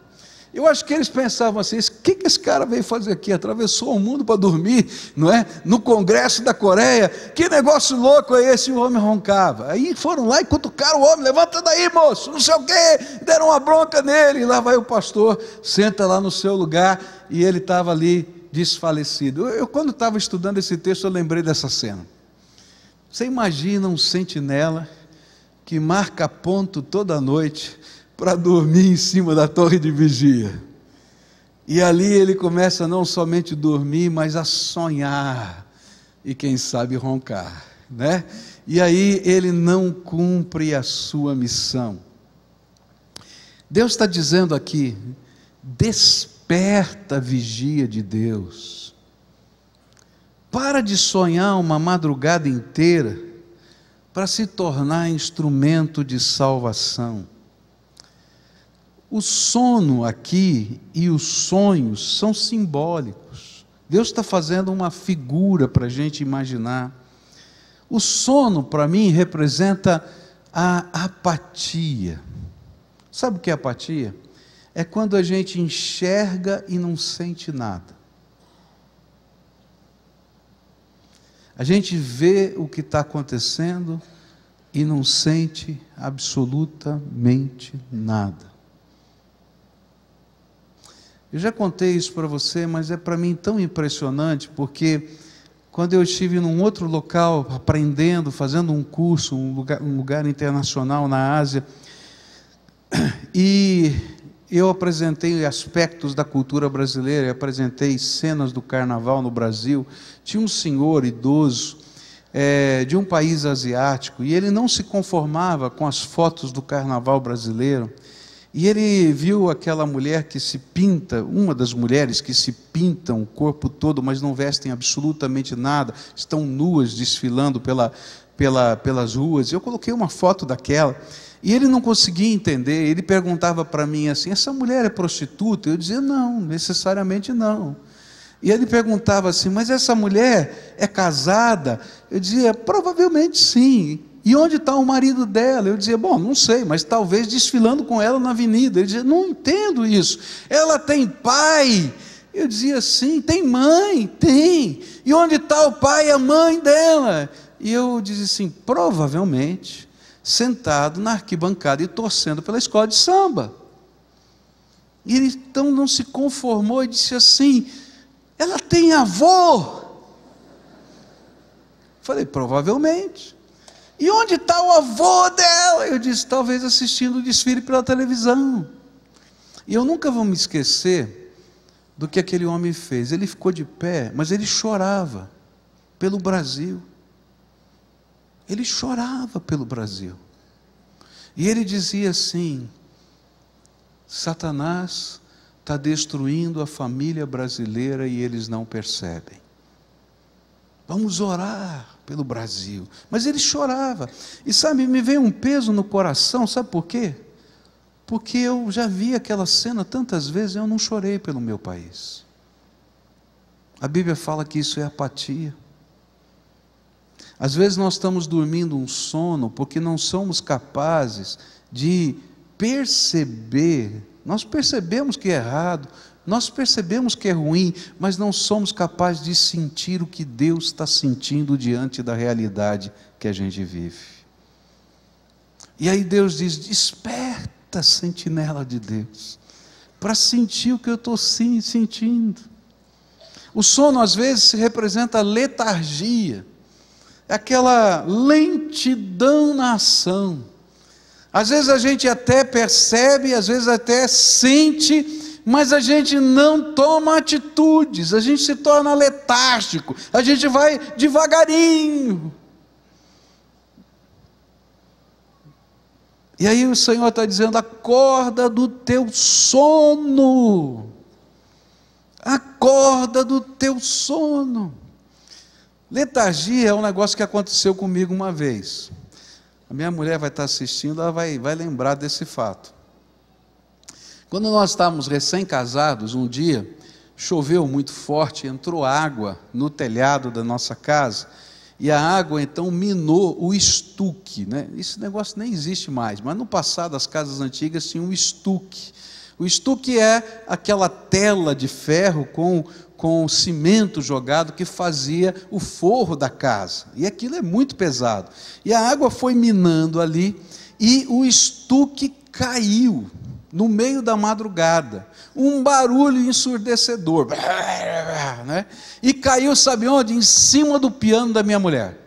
Eu acho que eles pensavam assim: o que esse cara veio fazer aqui? Atravessou o mundo para dormir, não é? No congresso da Coreia, que negócio louco é esse? E o homem roncava. Aí foram lá e cutucaram o homem: levanta daí, moço, não sei o quê, deram uma bronca nele. E lá vai o pastor, senta lá no seu lugar, e ele estava ali desfalecido. Eu quando estava estudando esse texto, eu lembrei dessa cena. Você imagina um sentinela que marca ponto toda noite para dormir em cima da torre de vigia, e ali ele começa não somente a dormir, mas a sonhar, e quem sabe roncar, né? E aí ele não cumpre a sua missão. Deus está dizendo aqui: desperta a vigia de Deus, para de sonhar uma madrugada inteira para se tornar instrumento de salvação. O sono aqui e os sonhos são simbólicos. Deus está fazendo uma figura para a gente imaginar. O sono, para mim, representa a apatia. Sabe o que é apatia? É quando a gente enxerga e não sente nada. A gente vê o que está acontecendo e não sente absolutamente nada. Eu já contei isso para você, mas é para mim tão impressionante, porque quando eu estive num outro local, aprendendo, fazendo um curso, um lugar internacional na Ásia, e eu apresentei aspectos da cultura brasileira, apresentei cenas do carnaval no Brasil. Tinha um senhor idoso, de um país asiático, e ele não se conformava com as fotos do carnaval brasileiro. E ele viu aquela mulher que se pinta, uma das mulheres que se pintam o corpo todo, mas não vestem absolutamente nada, estão nuas desfilando pelas ruas. Eu coloquei uma foto daquela, e ele não conseguia entender. Ele perguntava para mim assim: essa mulher é prostituta? Eu dizia: não, necessariamente não. E ele perguntava assim: mas essa mulher é casada? Eu dizia: provavelmente sim. E onde está o marido dela? Eu dizia: bom, não sei, mas talvez desfilando com ela na avenida. Ele dizia: não entendo isso. Ela tem pai? Eu dizia: sim. Tem mãe? Tem. E onde está o pai e a mãe dela? E eu dizia assim: provavelmente sentado na arquibancada e torcendo pela escola de samba. E ele então não se conformou e disse assim: ela tem avô? Falei: provavelmente. E onde está o avô dela? Eu disse: talvez assistindo o desfile pela televisão. E eu nunca vou me esquecer do que aquele homem fez. Ele ficou de pé, mas ele chorava pelo Brasil. Ele chorava pelo Brasil. E ele dizia assim: Satanás está destruindo a família brasileira e eles não percebem. Vamos orar pelo Brasil. Mas ele chorava. E sabe, me veio um peso no coração. Sabe por quê? Porque eu já vi aquela cena tantas vezes e eu não chorei pelo meu país. A Bíblia fala que isso é apatia. Às vezes nós estamos dormindo um sono porque não somos capazes de perceber. Nós percebemos que é errado, nós percebemos que é ruim, mas não somos capazes de sentir o que Deus está sentindo diante da realidade que a gente vive. E aí Deus diz: desperta, sentinela de Deus, para sentir o que eu estou sentindo. O sono às vezes representa letargia, aquela lentidão na ação. Às vezes a gente até percebe, às vezes até sente, mas a gente não toma atitudes, a gente se torna letárgico, a gente vai devagarinho. E aí o Senhor está dizendo: acorda do teu sono, acorda do teu sono. Letargia é um negócio que aconteceu comigo uma vez. A minha mulher vai estar assistindo, ela vai lembrar desse fato. Quando nós estávamos recém-casados, um dia, choveu muito forte, entrou água no telhado da nossa casa, e a água então minou o estuque, né? Esse negócio nem existe mais, mas no passado as casas antigas tinham um estuque. O estuque é aquela tela de ferro com cimento jogado que fazia o forro da casa, e aquilo é muito pesado. E a água foi minando ali, e o estuque caiu no meio da madrugada, um barulho ensurdecedor, né? E caiu, sabe onde? Em cima do piano da minha mulher.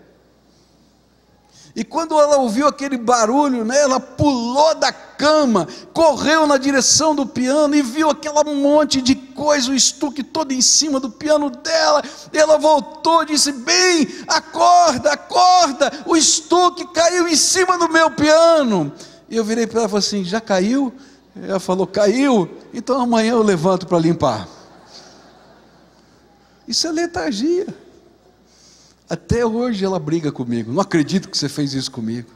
E quando ela ouviu aquele barulho, né, ela pulou da cama, correu na direção do piano e viu aquele monte de coisa, o estuque todo em cima do piano dela. E ela voltou e disse: bem, acorda, acorda, o estuque caiu em cima do meu piano. E eu virei para ela e falei assim: já caiu? Ela falou: caiu, então amanhã eu levanto para limpar. Isso é letargia. Até hoje ela briga comigo: não acredito que você fez isso comigo.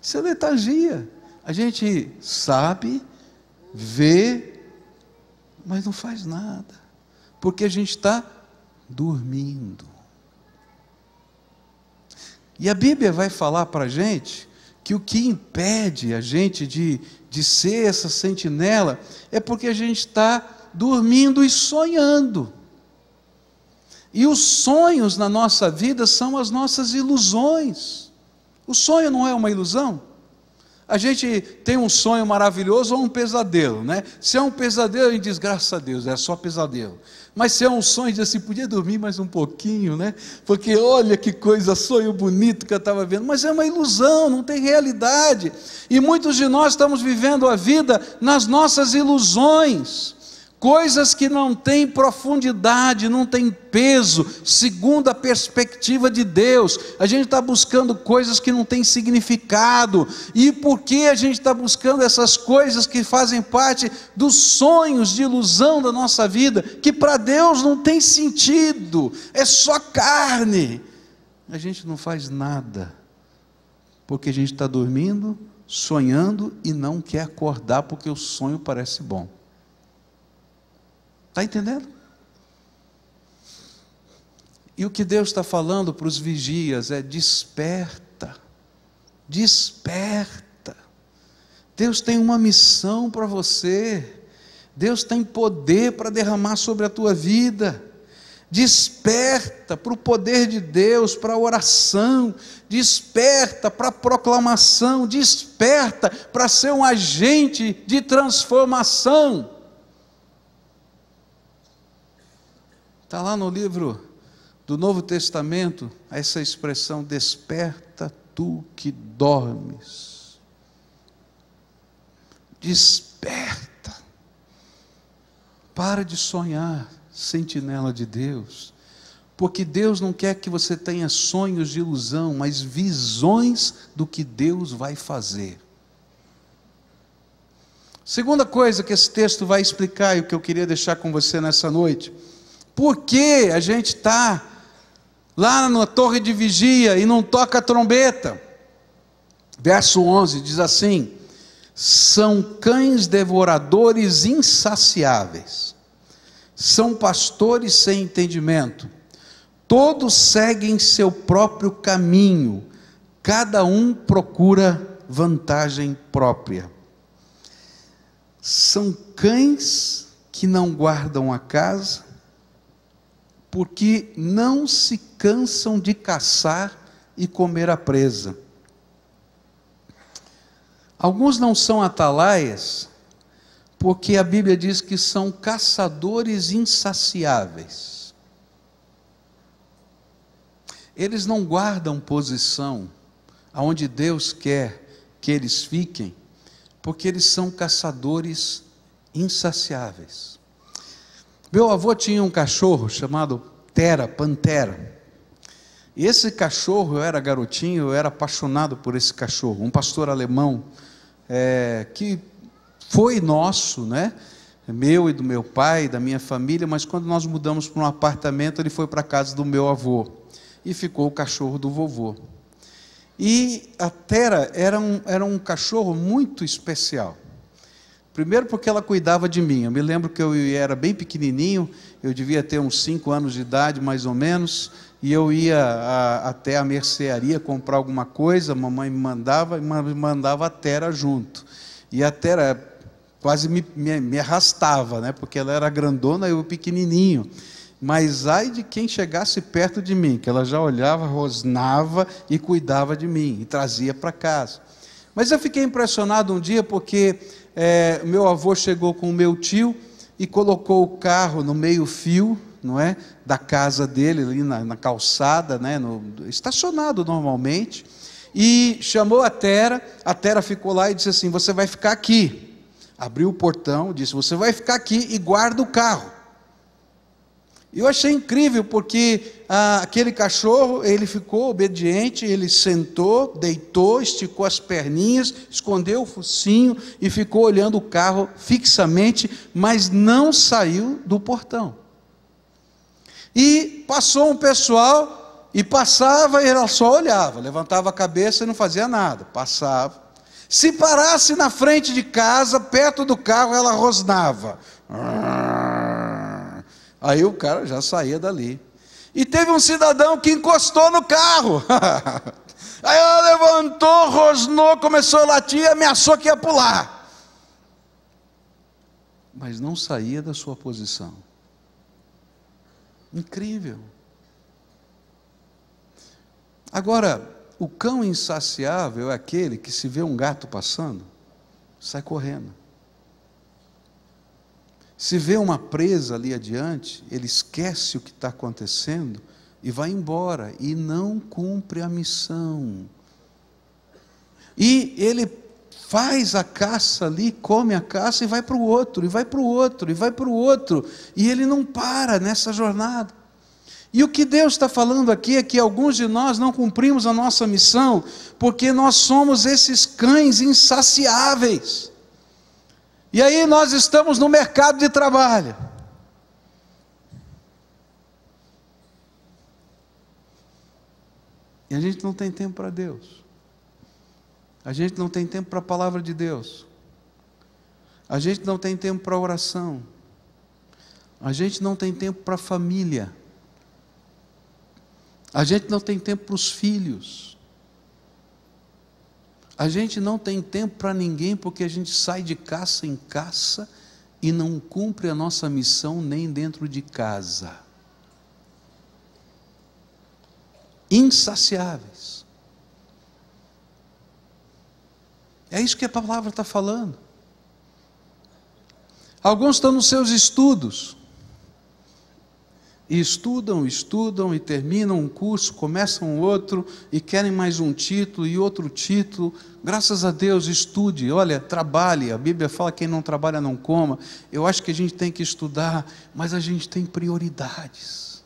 Isso é letargia. A gente sabe, vê, mas não faz nada, porque a gente está dormindo. E a Bíblia vai falar para a gente que o que impede a gente de ser essa sentinela é porque a gente está dormindo e sonhando. E os sonhos na nossa vida são as nossas ilusões. O sonho não é uma ilusão? A gente tem um sonho maravilhoso ou um pesadelo, né? Se é um pesadelo, a gente diz: graças a Deus, é só pesadelo. Mas se é um sonho, diz assim: podia dormir mais um pouquinho, né? Porque olha que coisa, sonho bonito que eu estava vendo. Mas é uma ilusão, não tem realidade. E muitos de nós estamos vivendo a vida nas nossas ilusões. coisas que não têm profundidade, não têm peso, segundo a perspectiva de Deus. A gente está buscando coisas que não têm significado. E por que a gente está buscando essas coisas que fazem parte dos sonhos de ilusão da nossa vida, que para Deus não tem sentido, é só carne? A gente não faz nada, porque a gente está dormindo, sonhando e não quer acordar, porque o sonho parece bom. Está entendendo? E o que Deus está falando para os vigias é: desperta, desperta. Deus tem uma missão para você, Deus tem poder para derramar sobre a tua vida. Desperta para o poder de Deus, para a oração, desperta para a proclamação, desperta para ser um agente de transformação. Está lá no livro do Novo Testamento, essa expressão: desperta tu que dormes. Desperta. Para de sonhar, sentinela de Deus, porque Deus não quer que você tenha sonhos de ilusão, mas visões do que Deus vai fazer. Segunda coisa que esse texto vai explicar, e o que eu queria deixar com você nessa noite: por que a gente está lá na torre de vigia e não toca a trombeta? Verso 11 diz assim: são cães devoradores insaciáveis, são pastores sem entendimento, todos seguem seu próprio caminho, cada um procura vantagem própria. São cães que não guardam a casa, porque não se cansam de caçar e comer a presa. Alguns não são atalaias, porque a Bíblia diz que são caçadores insaciáveis. Eles não guardam posição aonde Deus quer que eles fiquem, porque eles são caçadores insaciáveis. Meu avô tinha um cachorro chamado Pantera. E esse cachorro, eu era garotinho, eu era apaixonado por esse cachorro. Um pastor alemão, que foi nosso, né? Meu e do meu pai, da minha família, mas quando nós mudamos para um apartamento, ele foi para a casa do meu avô. E ficou o cachorro do vovô. E a Tera era um cachorro muito especial. Primeiro porque ela cuidava de mim. Eu me lembro que eu era bem pequenininho, eu devia ter uns 5 anos de idade, mais ou menos, e eu ia até a mercearia comprar alguma coisa, a mamãe me mandava a Tera junto. E a Tera quase me arrastava, né? Porque ela era grandona e eu pequenininho. Mas ai de quem chegasse perto de mim, que ela já olhava, rosnava e cuidava de mim, e trazia para casa. Mas eu fiquei impressionado um dia porque meu avô chegou com o meu tio e colocou o carro no meio-fio, não é, da casa dele, ali na calçada, né, estacionado normalmente, e chamou a Tera ficou lá e disse assim: você vai ficar aqui. Abriu o portão, disse: você vai ficar aqui e guarda o carro. Eu achei incrível, porque aquele cachorro, ele ficou obediente, ele sentou, deitou, esticou as perninhas, escondeu o focinho e ficou olhando o carro fixamente, mas não saiu do portão. E passou um pessoal, e passava e ela só olhava, levantava a cabeça e não fazia nada, passava. Se parasse na frente de casa, perto do carro, ela rosnava. Aí o cara já saía dali. E teve um cidadão que encostou no carro. Aí ela levantou, rosnou, começou a latir e ameaçou que ia pular. Mas não saía da sua posição. Incrível. Agora, o cão insaciável é aquele que, se vê um gato passando, sai correndo. Se vê uma presa ali adiante, ele esquece o que está acontecendo e vai embora, e não cumpre a missão. E ele faz a caça ali, come a caça e vai para o outro, e vai para o outro, e vai para o outro, e ele não para nessa jornada. E o que Deus está falando aqui é que alguns de nós não cumprimos a nossa missão, porque nós somos esses cães insaciáveis. E aí nós estamos no mercado de trabalho. E a gente não tem tempo para Deus. A gente não tem tempo para a palavra de Deus. A gente não tem tempo para a oração. A gente não tem tempo para a família. A gente não tem tempo para os filhos. A gente não tem tempo para ninguém, porque a gente sai de caça em caça e não cumpre a nossa missão nem dentro de casa. Insaciáveis. É isso que a palavra está falando. Alguns estão nos seus estudos. E estudam e terminam um curso, começam outro, e querem mais um título e outro título. Graças a Deus, estude, olha, trabalhe. A Bíblia fala que quem não trabalha não coma. Eu acho que a gente tem que estudar, mas a gente tem prioridades.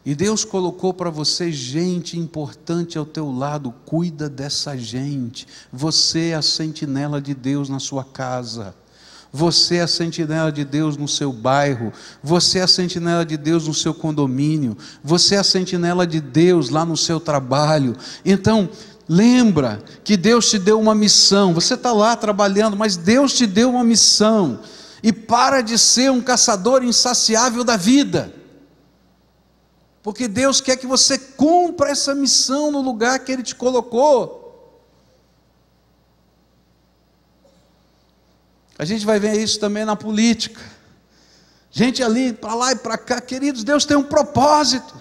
E Deus colocou para você gente importante ao teu lado, cuida dessa gente. Você é a sentinela de Deus na sua casa. Você é a sentinela de Deus no seu bairro. Você é a sentinela de Deus no seu condomínio. Você é a sentinela de Deus lá no seu trabalho. Então, lembra que Deus te deu uma missão. Você está lá trabalhando, mas Deus te deu uma missão. E para de ser um caçador insaciável da vida. Porque Deus quer que você cumpra essa missão no lugar que Ele te colocou. A gente vai ver isso também na política. Gente ali, para lá e para cá. Queridos, Deus tem um propósito.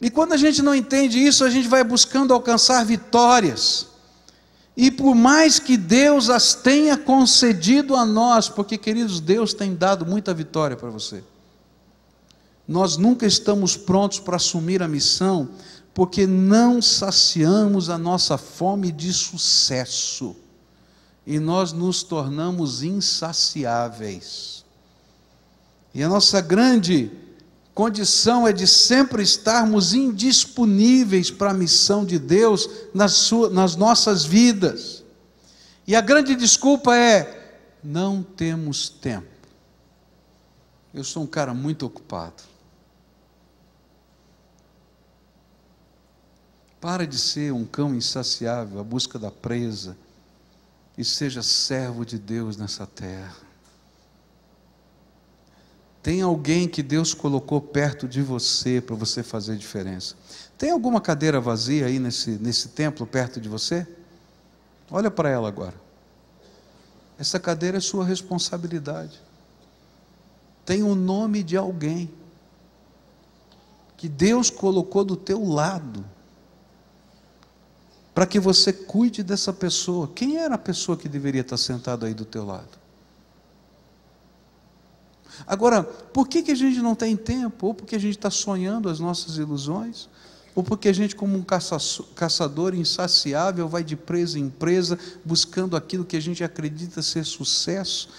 E quando a gente não entende isso, a gente vai buscando alcançar vitórias. E por mais que Deus as tenha concedido a nós, porque, queridos, Deus tem dado muita vitória para você. Nós nunca estamos prontos para assumir a missão, porque não saciamos a nossa fome de sucesso, e nós nos tornamos insaciáveis. E a nossa grande condição é de sempre estarmos indisponíveis para a missão de Deus nas nossas vidas. E a grande desculpa é: não temos tempo. Eu sou um cara muito ocupado. Para de ser um cão insaciável à busca da presa e seja servo de Deus nessa terra. Tem alguém que Deus colocou perto de você para você fazer diferença. Tem alguma cadeira vazia aí nesse templo perto de você? Olha para ela agora. Essa cadeira é sua responsabilidade. Tem o nome de alguém que Deus colocou do teu lado, para que você cuide dessa pessoa. Quem era a pessoa que deveria estar sentada aí do teu lado? Agora, por que a gente não tem tempo? Ou porque a gente está sonhando as nossas ilusões? Ou porque a gente, como um caçador insaciável, vai de presa em presa, buscando aquilo que a gente acredita ser sucesso?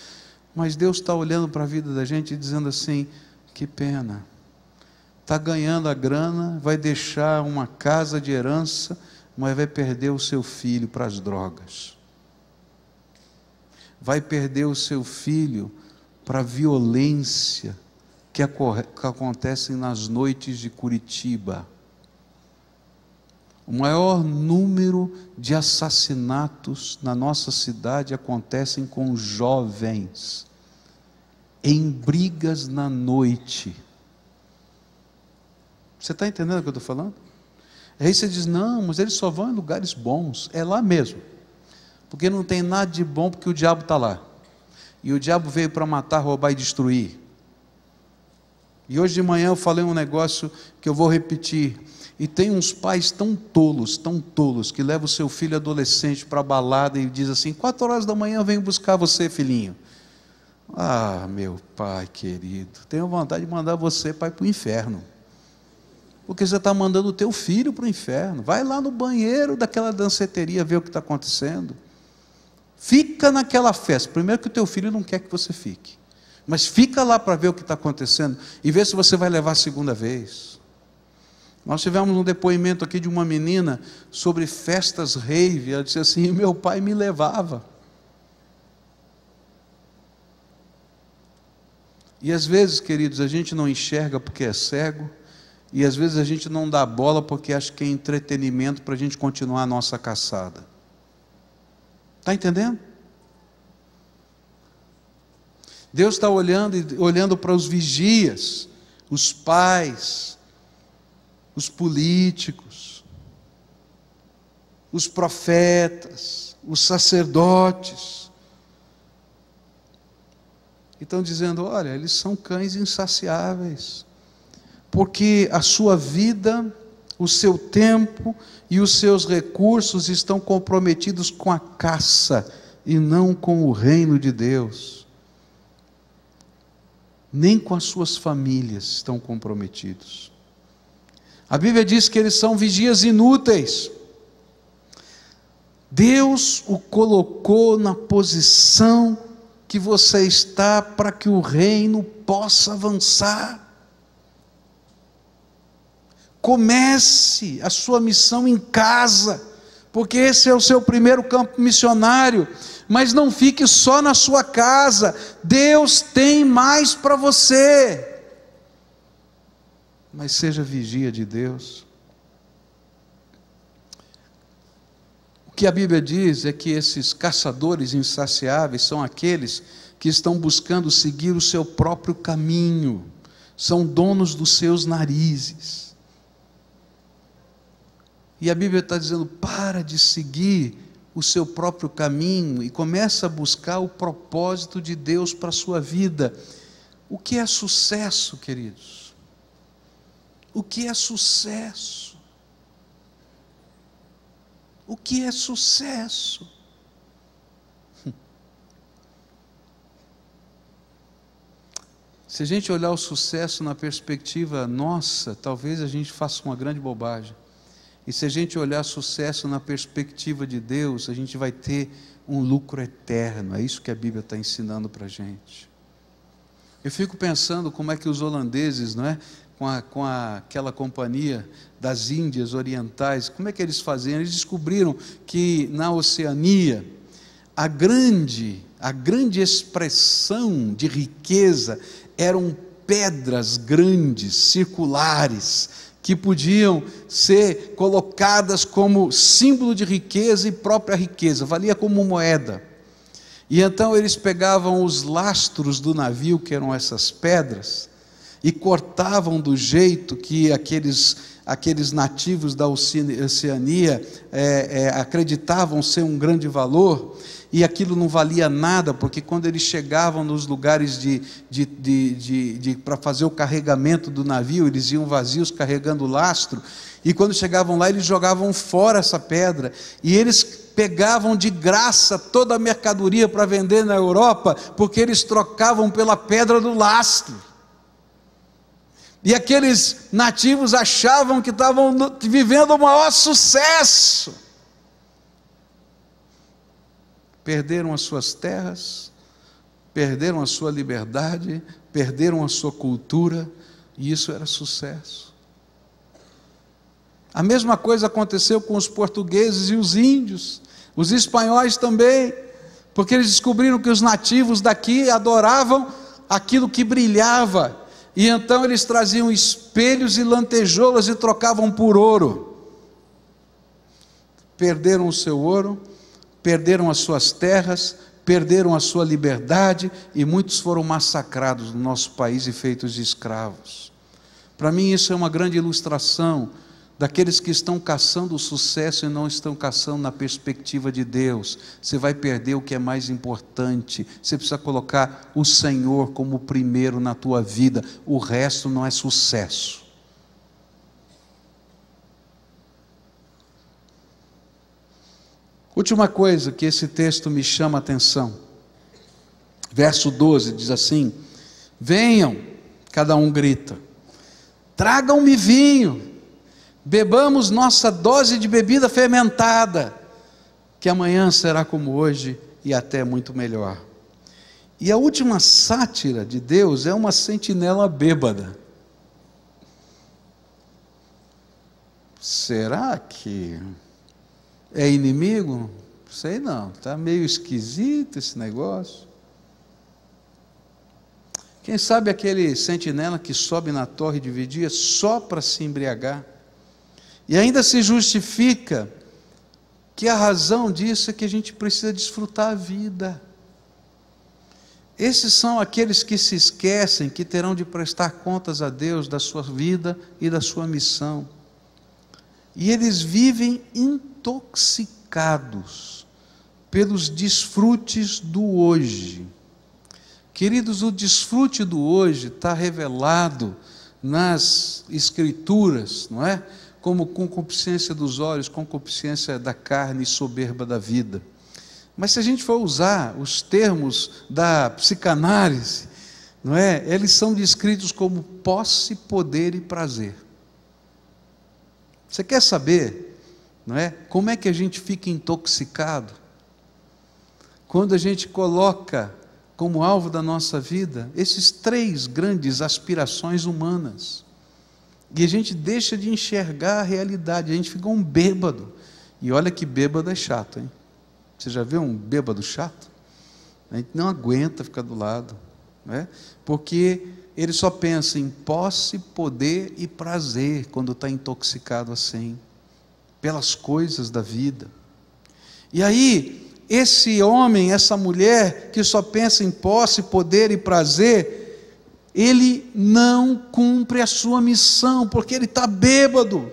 Mas Deus está olhando para a vida da gente e dizendo assim: que pena, está ganhando a grana, vai deixar uma casa de herança, mas vai perder o seu filho para as drogas. Vai perder o seu filho para a violência que acontece nas noites de Curitiba. O maior número de assassinatos na nossa cidade acontecem com jovens, em brigas na noite. Você está entendendo o que eu estou falando? Aí você diz: não, mas eles só vão em lugares bons. É lá mesmo, porque não tem nada de bom, porque o diabo está lá, e o diabo veio para matar, roubar e destruir. E hoje de manhã eu falei um negócio que eu vou repetir. E tem uns pais tão tolos, que levam o seu filho adolescente para a balada e diz assim: 4 horas da manhã eu venho buscar você, filhinho. Ah, meu pai querido, tenho vontade de mandar você para ir para o inferno. Porque você está mandando o teu filho para o inferno. Vai lá no banheiro daquela danceteria ver o que está acontecendo. Fica naquela festa. Primeiro que o teu filho não quer que você fique. Mas fica lá para ver o que está acontecendo e vê se você vai levar a segunda vez. Nós tivemos um depoimento aqui de uma menina sobre festas rave. Ela disse assim: meu pai me levava. E às vezes, queridos, a gente não enxerga porque é cego, e às vezes a gente não dá bola porque acha que é entretenimento para a gente continuar a nossa caçada. Está entendendo? Deus está olhando para os vigias, os pais, os políticos, os profetas, os sacerdotes. E estão dizendo: olha, eles são cães insaciáveis, porque a sua vida, o seu tempo e os seus recursos estão comprometidos com a caça e não com o reino de Deus. Nem com as suas famílias estão comprometidos. A Bíblia diz que eles são vigias inúteis. Deus o colocou na posição que você está para que o reino possa avançar. Comece a sua missão em casa, porque esse é o seu primeiro campo missionário. Mas não fique só na sua casa. Deus tem mais para você. Mas seja vigia de Deus. O que a Bíblia diz é que esses caçadores insaciáveis são aqueles que estão buscando seguir o seu próprio caminho, são donos dos seus narizes. E a Bíblia está dizendo: para de seguir o seu próprio caminho e começa a buscar o propósito de Deus para a sua vida. O que é sucesso, queridos? O que é sucesso? O que é sucesso? Se a gente olhar o sucesso na perspectiva nossa, talvez a gente faça uma grande bobagem. E se a gente olhar sucesso na perspectiva de Deus, a gente vai ter um lucro eterno. É isso que a Bíblia está ensinando para a gente. Eu fico pensando como é que os holandeses, não é? Com aquela companhia das Índias Orientais, como é que eles faziam? Eles descobriram que na Oceania, a grande expressão de riqueza eram pedras grandes, circulares, que podiam ser colocadas como símbolo de riqueza e própria riqueza, valia como moeda. E então eles pegavam os lastros do navio, que eram essas pedras, e cortavam do jeito que aqueles nativos da Oceania acreditavam ser um grande valor, e aquilo não valia nada, porque quando eles chegavam nos lugares para fazer o carregamento do navio, eles iam vazios carregando o lastro, e quando chegavam lá eles jogavam fora essa pedra, e eles pegavam de graça toda a mercadoria para vender na Europa, porque eles trocavam pela pedra do lastro. E aqueles nativos achavam que estavam vivendo o maior sucesso. Perderam as suas terras, perderam a sua liberdade, perderam a sua cultura, e isso era sucesso. A mesma coisa aconteceu com os portugueses e os índios, os espanhóis também, porque eles descobriram que os nativos daqui adoravam aquilo que brilhava, e então eles traziam espelhos e lantejoulas e trocavam por ouro. Perderam o seu ouro, perderam as suas terras, perderam a sua liberdade, e muitos foram massacrados no nosso país e feitos de escravos. Para mim isso é uma grande ilustração daqueles que estão caçando o sucesso e não estão caçando na perspectiva de Deus. Você vai perder o que é mais importante. Você precisa colocar o Senhor como primeiro na tua vida, o resto não é sucesso. Última coisa que esse texto me chama a atenção, verso 12 diz assim: venham, cada um grita, tragam-me vinho. Bebamos nossa dose de bebida fermentada, que amanhã será como hoje e até muito melhor. E a última sátira de Deus é uma sentinela bêbada. Será que é inimigo? Sei não, está meio esquisito esse negócio. Quem sabe aquele sentinela que sobe na torre de vigia só para se embriagar, e ainda se justifica que a razão disso é que a gente precisa desfrutar a vida. Esses são aqueles que se esquecem que terão de prestar contas a Deus da sua vida e da sua missão. E eles vivem intoxicados pelos desfrutes do hoje. Queridos, o desfrute do hoje está revelado nas Escrituras, não é? Como concupiscência dos olhos, concupiscência da carne e soberba da vida. Mas se a gente for usar os termos da psicanálise, não é? Eles são descritos como posse, poder e prazer. Você quer saber, não é? Como é que a gente fica intoxicado? Quando a gente coloca como alvo da nossa vida esses 3 grandes aspirações humanas. E a gente deixa de enxergar a realidade, a gente fica um bêbado. E olha que bêbado é chato, hein? Você já viu um bêbado chato? A gente não aguenta ficar do lado, né? Porque ele só pensa em posse, poder e prazer quando está intoxicado assim, pelas coisas da vida. E aí, esse homem, essa mulher que só pensa em posse, poder e prazer, ele não cumpre a sua missão, porque ele está bêbado,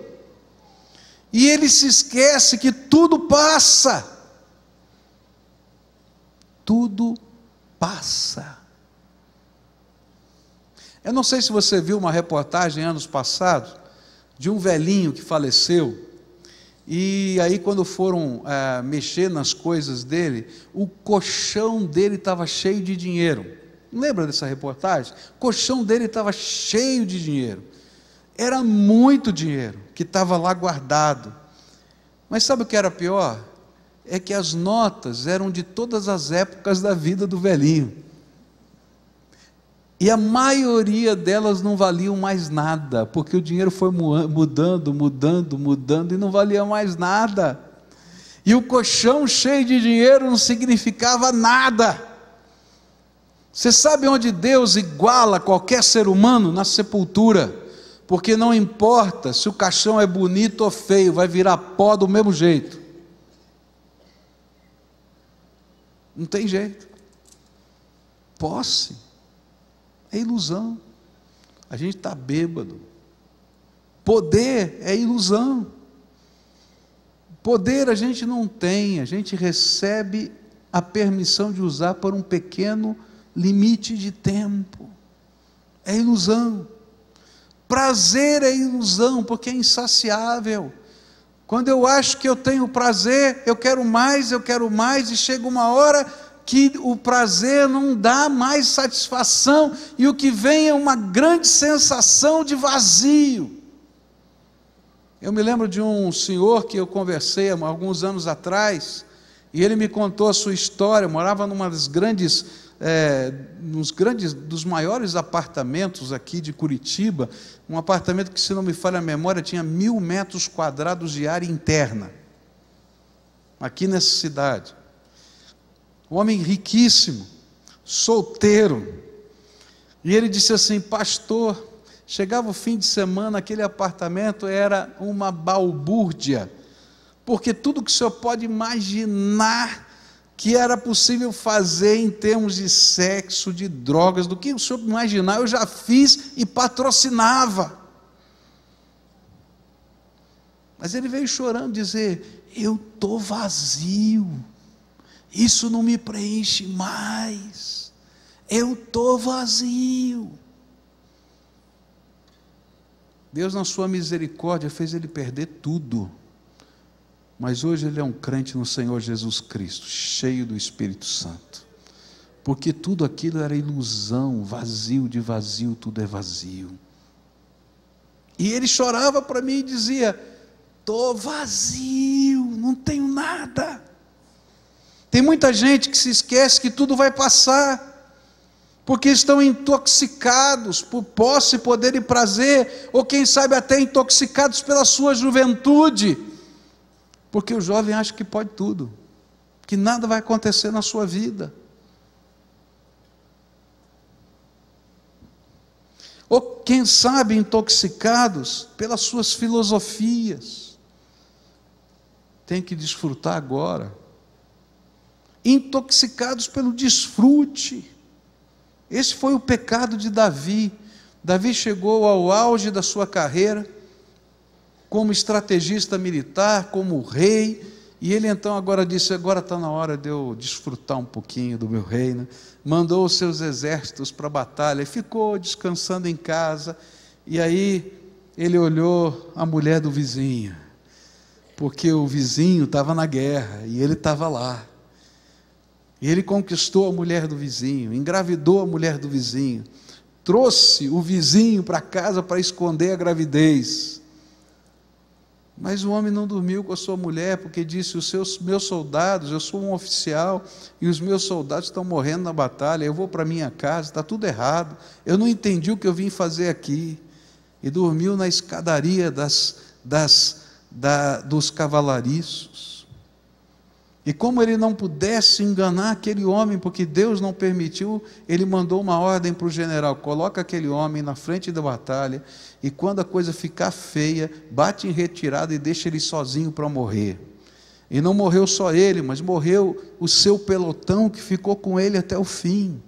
e ele se esquece que tudo passa, tudo passa. Eu não sei se você viu uma reportagem anos passados, de um velhinho que faleceu, e aí quando foram mexer nas coisas dele, o colchão dele estava cheio de dinheiro. Lembra dessa reportagem? O colchão dele estava cheio de dinheiro. Era muito dinheiro que estava lá guardado. Mas sabe o que era pior? É que as notas eram de todas as épocas da vida do velhinho. E a maioria delas não valiam mais nada, porque o dinheiro foi mudando e não valia mais nada. E o colchão cheio de dinheiro não significava nada. Você sabe onde Deus iguala qualquer ser humano? Na sepultura, porque não importa se o caixão é bonito ou feio, vai virar pó do mesmo jeito. Não tem jeito. Posse é ilusão. A gente está bêbado. Poder é ilusão. Poder a gente não tem, a gente recebe a permissão de usar por um pequeno limite de tempo. É ilusão. Prazer é ilusão, porque é insaciável. Quando eu acho que eu tenho prazer, eu quero mais, e chega uma hora que o prazer não dá mais satisfação, e o que vem é uma grande sensação de vazio. Eu me lembro de um senhor que eu conversei há alguns anos atrás, e ele me contou a sua história. Morava numa das dos maiores apartamentos aqui de Curitiba, um apartamento que, se não me falha a memória, tinha 1.000 metros quadrados de área interna, aqui nessa cidade. Um homem riquíssimo, solteiro, e ele disse assim: pastor, chegava o fim de semana, aquele apartamento era uma balbúrdia, porque tudo que o senhor pode imaginar que era possível fazer em termos de sexo, de drogas, do que o senhor imaginar, eu já fiz e patrocinava. Mas ele veio chorando dizer: eu estou vazio, isso não me preenche mais, eu estou vazio. Deus, na sua misericórdia, fez ele perder tudo. Mas hoje ele é um crente no Senhor Jesus Cristo, cheio do Espírito Santo. Porque tudo aquilo era ilusão, vazio de vazio, tudo é vazio. E ele chorava para mim e dizia: estou vazio, não tenho nada. Tem muita gente que se esquece que tudo vai passar, porque estão intoxicados por posse, poder e prazer, ou quem sabe até intoxicados pela sua juventude, porque o jovem acha que pode tudo, que nada vai acontecer na sua vida. Ou quem sabe intoxicados pelas suas filosofias. Tem que desfrutar agora. Intoxicados pelo desfrute. Esse foi o pecado de Davi. Davi chegou ao auge da sua carreira, como estrategista militar, como rei, e ele então agora disse: agora está na hora de eu desfrutar um pouquinho do meu reino. Mandou os seus exércitos para a batalha, e ficou descansando em casa, e aí ele olhou a mulher do vizinho, porque o vizinho estava na guerra, e ele estava lá, e ele conquistou a mulher do vizinho, engravidou a mulher do vizinho, trouxe o vizinho para casa para esconder a gravidez. Mas o homem não dormiu com a sua mulher, porque disse: meus soldados, eu sou um oficial, e os meus soldados estão morrendo na batalha, eu vou para minha casa, está tudo errado, eu não entendi o que eu vim fazer aqui. E dormiu na escadaria dos cavalariços. E como ele não pudesse enganar aquele homem, porque Deus não permitiu, ele mandou uma ordem para o general: coloca aquele homem na frente da batalha, e quando a coisa ficar feia, bate em retirada e deixa ele sozinho para morrer. E não morreu só ele, mas morreu o seu pelotão que ficou com ele até o fim.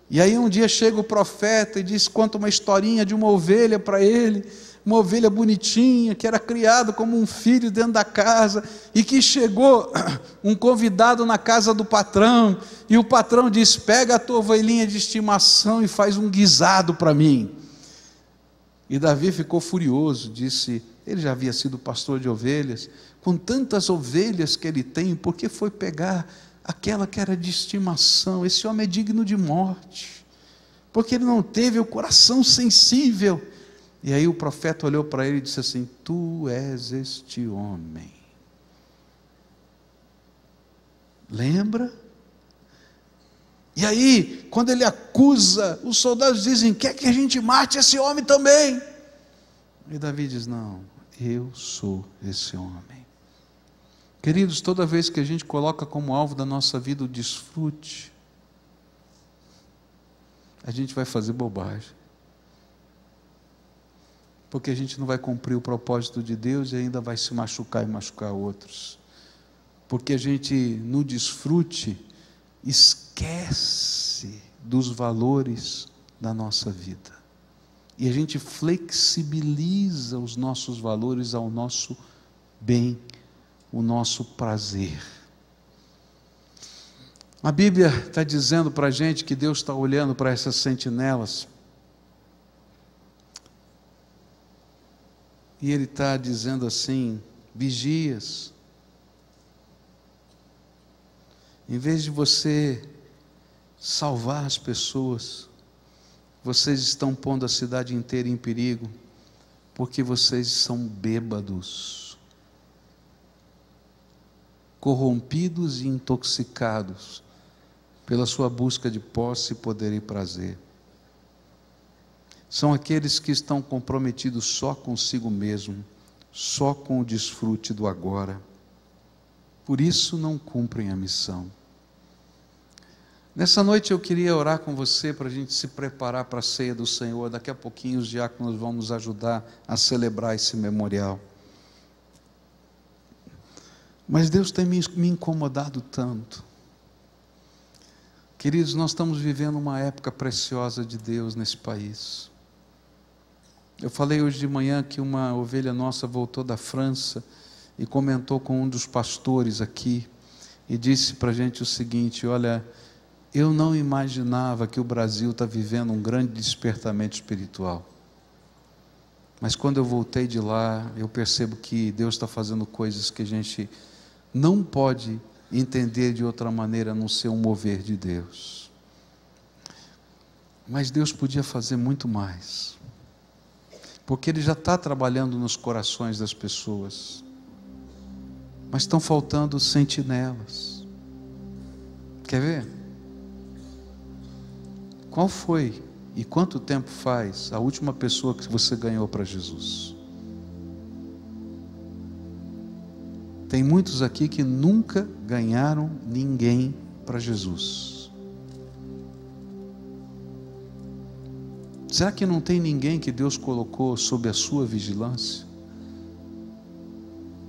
E aí um dia chega o profeta e diz, conta uma historinha de uma ovelha para ele, uma ovelha bonitinha, que era criada como um filho dentro da casa, e que chegou um convidado na casa do patrão, e o patrão disse: pega a tua ovelhinha de estimação e faz um guisado para mim. E Davi ficou furioso, disse, ele já havia sido pastor de ovelhas, com tantas ovelhas que ele tem, por que foi pegar aquela que era de estimação? Esse homem é digno de morte, porque ele não teve o coração sensível. E aí o profeta olhou para ele e disse assim: tu és este homem. Lembra? E aí, quando ele acusa, os soldados dizem: quer que a gente mate esse homem também? E Davi diz: não, eu sou esse homem. Queridos, toda vez que a gente coloca como alvo da nossa vida o desfrute, a gente vai fazer bobagem. Porque a gente não vai cumprir o propósito de Deus e ainda vai se machucar e machucar outros. Porque a gente, no desfrute, esquece dos valores da nossa vida. E a gente flexibiliza os nossos valores ao nosso bem, o nosso prazer. A Bíblia está dizendo para a gente que Deus está olhando para essas sentinelas, e Ele está dizendo assim: vigias, em vez de você salvar as pessoas, vocês estão pondo a cidade inteira em perigo, porque vocês são bêbados, corrompidos e intoxicados pela sua busca de posse, poder e prazer. São aqueles que estão comprometidos só consigo mesmo, só com o desfrute do agora. Por isso não cumprem a missão. Nessa noite eu queria orar com você para a gente se preparar para a ceia do Senhor. Daqui a pouquinho os diáconos vão nos ajudar a celebrar esse memorial. Mas Deus tem me incomodado tanto. Queridos, nós estamos vivendo uma época preciosa de Deus nesse país. Eu falei hoje de manhã que uma ovelha nossa voltou da França e comentou com um dos pastores aqui e disse para a gente o seguinte: olha, eu não imaginava que o Brasil está vivendo um grande despertamento espiritual, mas quando eu voltei de lá, eu percebo que Deus está fazendo coisas que a gente não pode entender de outra maneira a não ser um mover de Deus. Mas Deus podia fazer muito mais. porque Ele já está trabalhando nos corações das pessoas, mas estão faltando sentinelas. Quer ver? Qual foi e quanto tempo faz a última pessoa que você ganhou para Jesus? Tem muitos aqui que nunca ganharam ninguém para Jesus. Será que não tem ninguém que Deus colocou sob a sua vigilância?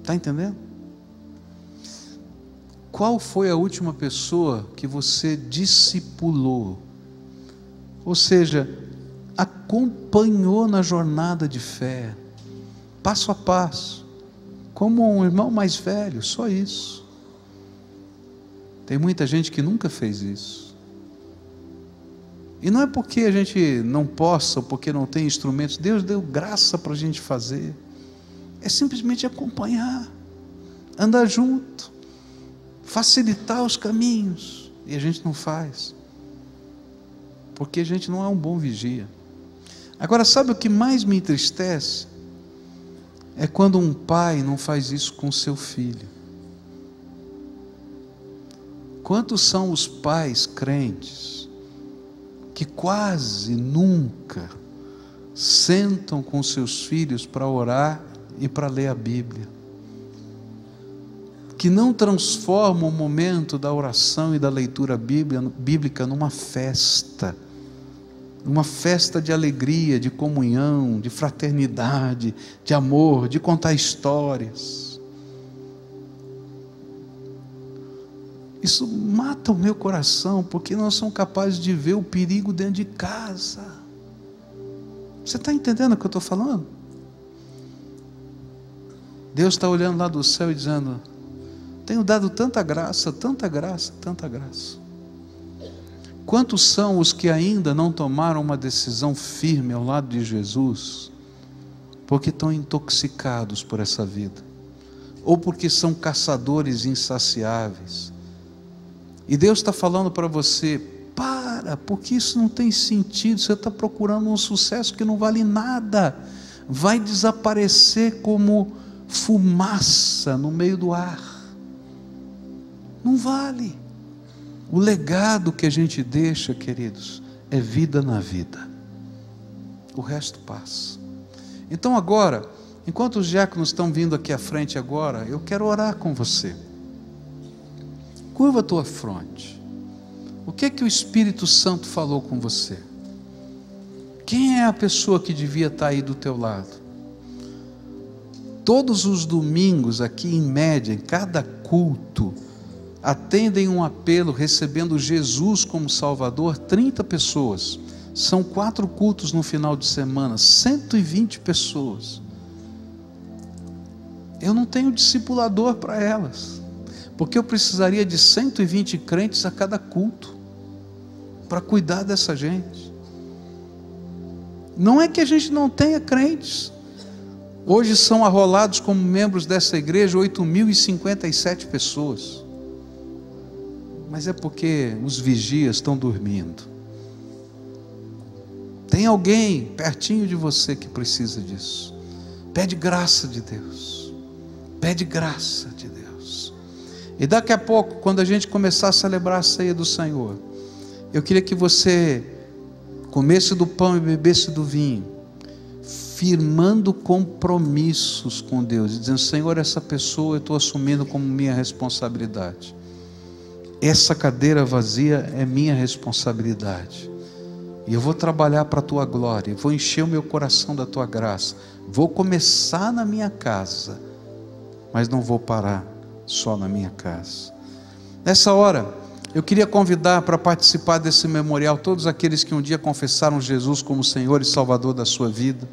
Está entendendo? Qual foi a última pessoa que você discipulou? Ou seja, acompanhou na jornada de fé, passo a passo, como um irmão mais velho, só isso. Tem muita gente que nunca fez isso. E não é porque a gente não possa, ou porque não tem instrumentos. Deus deu graça para a gente fazer. É simplesmente acompanhar, andar junto, facilitar os caminhos. E a gente não faz, porque a gente não é um bom vigia. Agora, sabe o que mais me entristece? É quando um pai não faz isso com seu filho. Quantos são os pais crentes que quase nunca sentam com seus filhos para orar e para ler a Bíblia? Que não transformam o momento da oração e da leitura bíblica numa festa de alegria, de comunhão, de fraternidade, de amor, de contar histórias. Isso mata o meu coração, porque não são capazes de ver o perigo dentro de casa. Você está entendendo o que eu estou falando? Deus está olhando lá do céu e dizendo: tenho dado tanta graça, tanta graça, tanta graça. Quantos são os que ainda não tomaram uma decisão firme ao lado de Jesus, porque estão intoxicados por essa vida, ou porque são caçadores insaciáveis? E Deus está falando para você: para, porque isso não tem sentido. Você está procurando um sucesso que não vale nada, vai desaparecer como fumaça no meio do ar. Não vale. O legado que a gente deixa, queridos, é vida na vida. O resto passa. Então agora, enquanto os diáconos estão vindo aqui à frente agora, eu quero orar com você. Curva a tua fronte. O que é que o Espírito Santo falou com você? Quem é a pessoa que devia estar aí do teu lado? Todos os domingos aqui, em média, em cada culto, atendem um apelo recebendo Jesus como Salvador 30 pessoas. São 4 cultos no final de semana, 120 pessoas. Eu não tenho discipulador para elas, porque eu precisaria de 120 crentes a cada culto para cuidar dessa gente. Não é que a gente não tenha crentes. Hoje são arrolados como membros dessa igreja 8.057 pessoas. Mas é porque os vigias estão dormindo. Tem alguém pertinho de você que precisa disso. Pede graça de Deus. Pede graça de Deus. E daqui a pouco, quando a gente começar a celebrar a ceia do Senhor, eu queria que você comesse do pão e bebesse do vinho, firmando compromissos com Deus, e dizendo: Senhor, essa pessoa eu estou assumindo como minha responsabilidade. Essa cadeira vazia é minha responsabilidade. E eu vou trabalhar para a tua glória, vou encher o meu coração da tua graça. Vou começar na minha casa, mas não vou parar só na minha casa. Nessa hora, eu queria convidar para participar desse memorial todos aqueles que um dia confessaram Jesus como Senhor e Salvador da sua vida,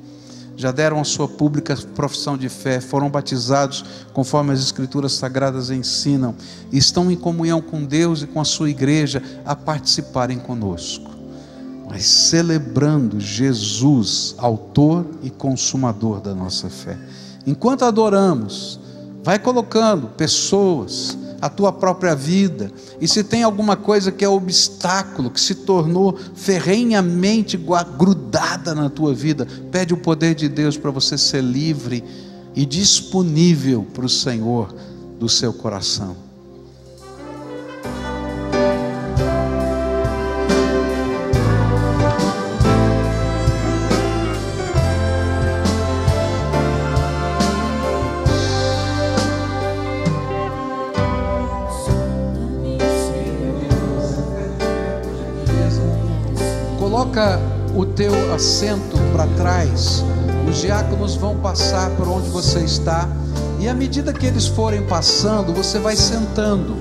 já deram a sua pública profissão de fé, foram batizados conforme as Escrituras Sagradas ensinam, e estão em comunhão com Deus e com a sua igreja a participarem conosco, mas celebrando Jesus, autor e consumador da nossa fé. Enquanto adoramos, vai colocando pessoas, a tua própria vida. E se tem alguma coisa que é obstáculo, que se tornou ferrenhamente grudada na tua vida, pede o poder de Deus para você ser livre e disponível para o Senhor do seu coração. Coloca o teu assento para trás, os diáconos vão passar por onde você está, e à medida que eles forem passando, você vai sentando.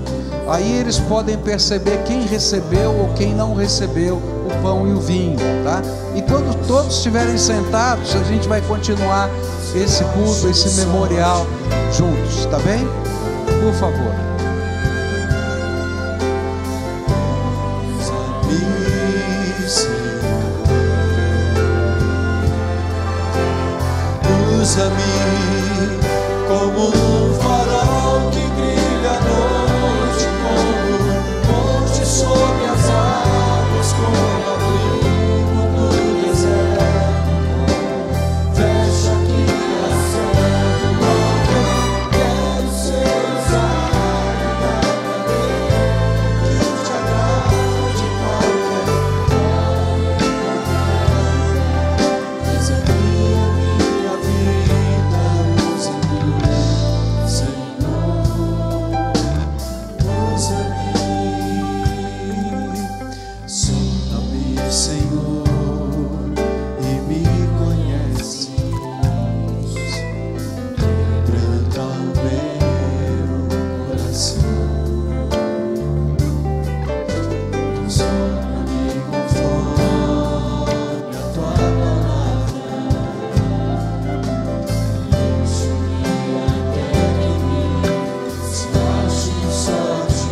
Aí eles podem perceber quem recebeu ou quem não recebeu o pão e o vinho, tá? E quando todos estiverem sentados, a gente vai continuar esse culto, esse memorial juntos, tá bem? Por favor. Usa-me como um farol que brilha à noite, como monte sobre as águas, como abrigo no deserto. Fecha aqui a célula, quero ser usado da maneira que te agrade, qualquer hora. Desafia minha vida, Senhor, e me conheces, quebranta o meu coração, transforma-me conforme a tua palavra, enche-me até que me se ache só de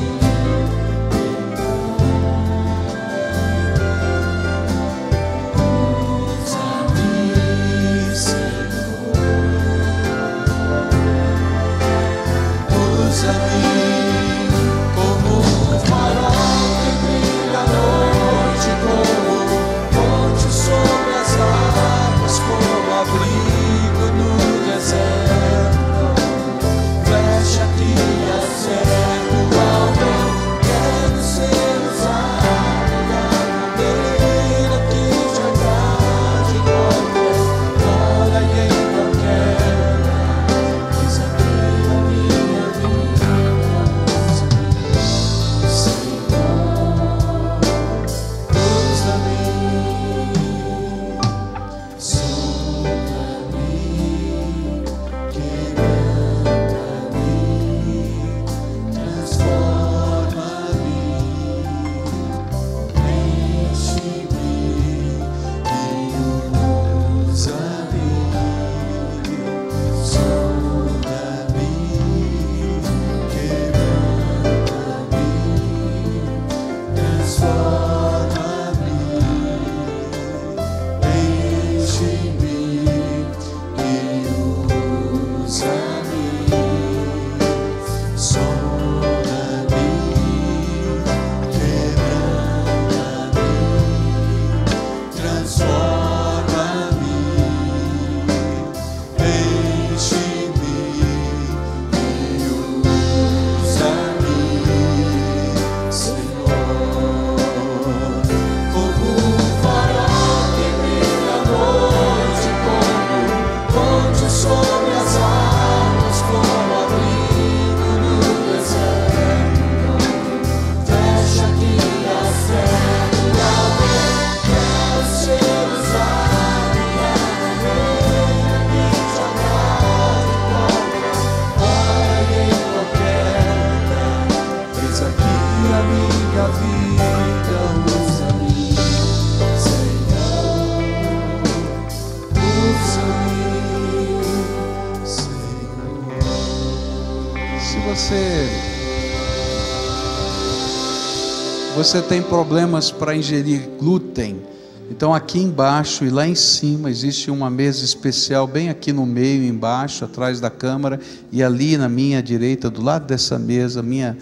você tem problemas para ingerir glúten, Então aqui embaixo e lá em cima existe uma mesa especial bem aqui no meio, embaixo, atrás da câmara, e ali na minha direita, do lado dessa mesa, minha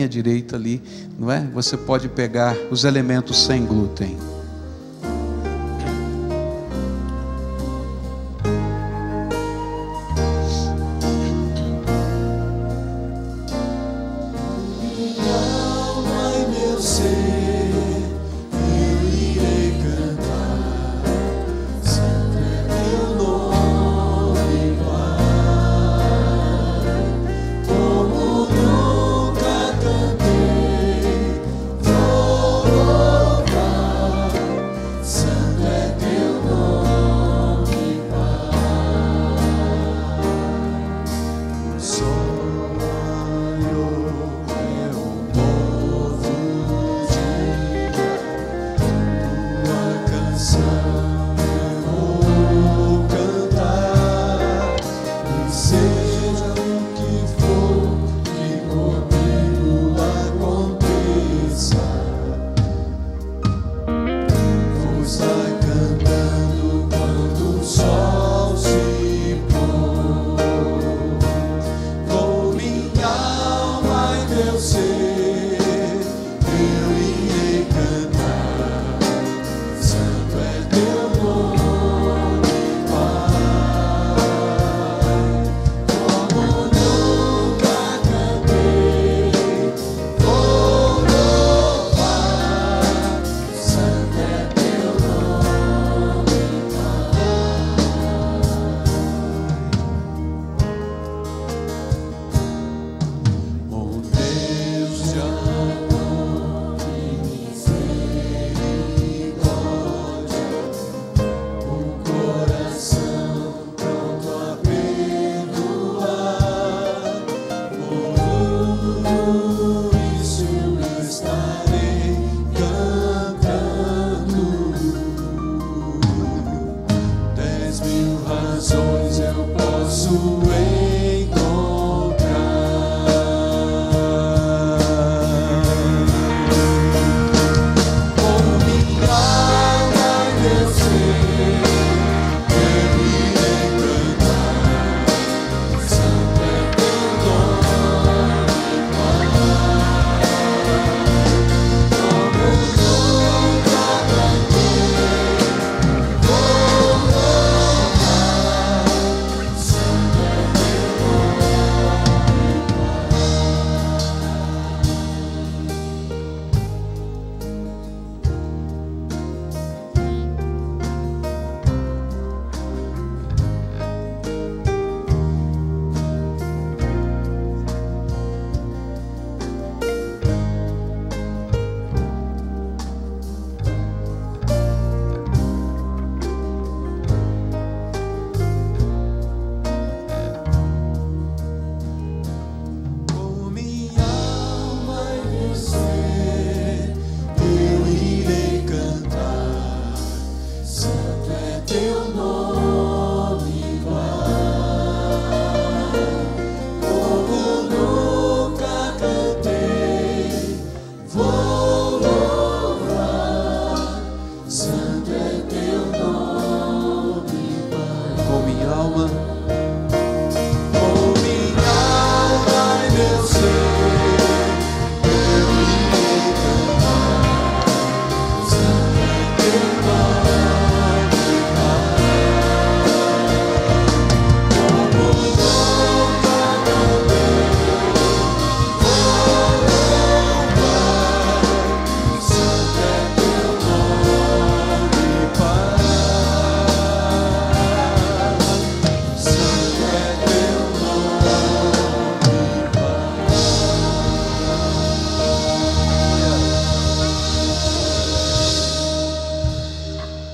direita ali, não é? Você pode pegar os elementos sem glúten.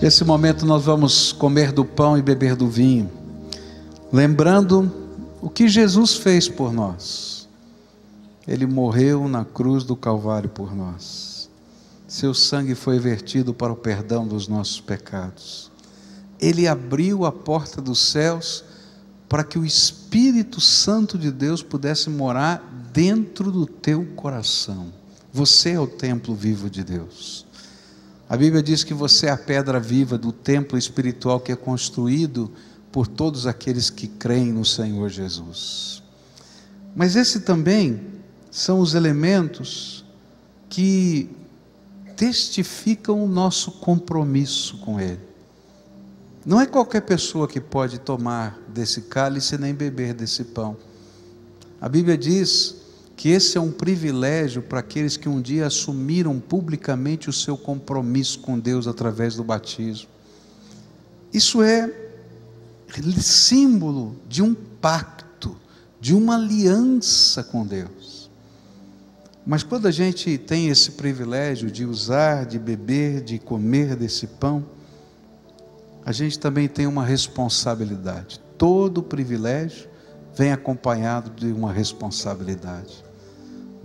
Nesse momento nós vamos comer do pão e beber do vinho, lembrando o que Jesus fez por nós. Ele morreu na cruz do Calvário por nós. Seu sangue foi vertido para o perdão dos nossos pecados. Ele abriu a porta dos céus para que o Espírito Santo de Deus pudesse morar dentro do teu coração. Você é o templo vivo de Deus. A Bíblia diz que você é a pedra viva do templo espiritual que é construído por todos aqueles que creem no Senhor Jesus. Mas esse também são os elementos que testificam o nosso compromisso com Ele. Não é qualquer pessoa que pode tomar desse cálice nem beber desse pão. A Bíblia diz que esse é um privilégio para aqueles que um dia assumiram publicamente o seu compromisso com Deus através do batismo. Isso é símbolo de um pacto, de uma aliança com Deus. Mas quando a gente tem esse privilégio de usar, de beber, de comer desse pão, a gente também tem uma responsabilidade. Todo privilégio vem acompanhado de uma responsabilidade.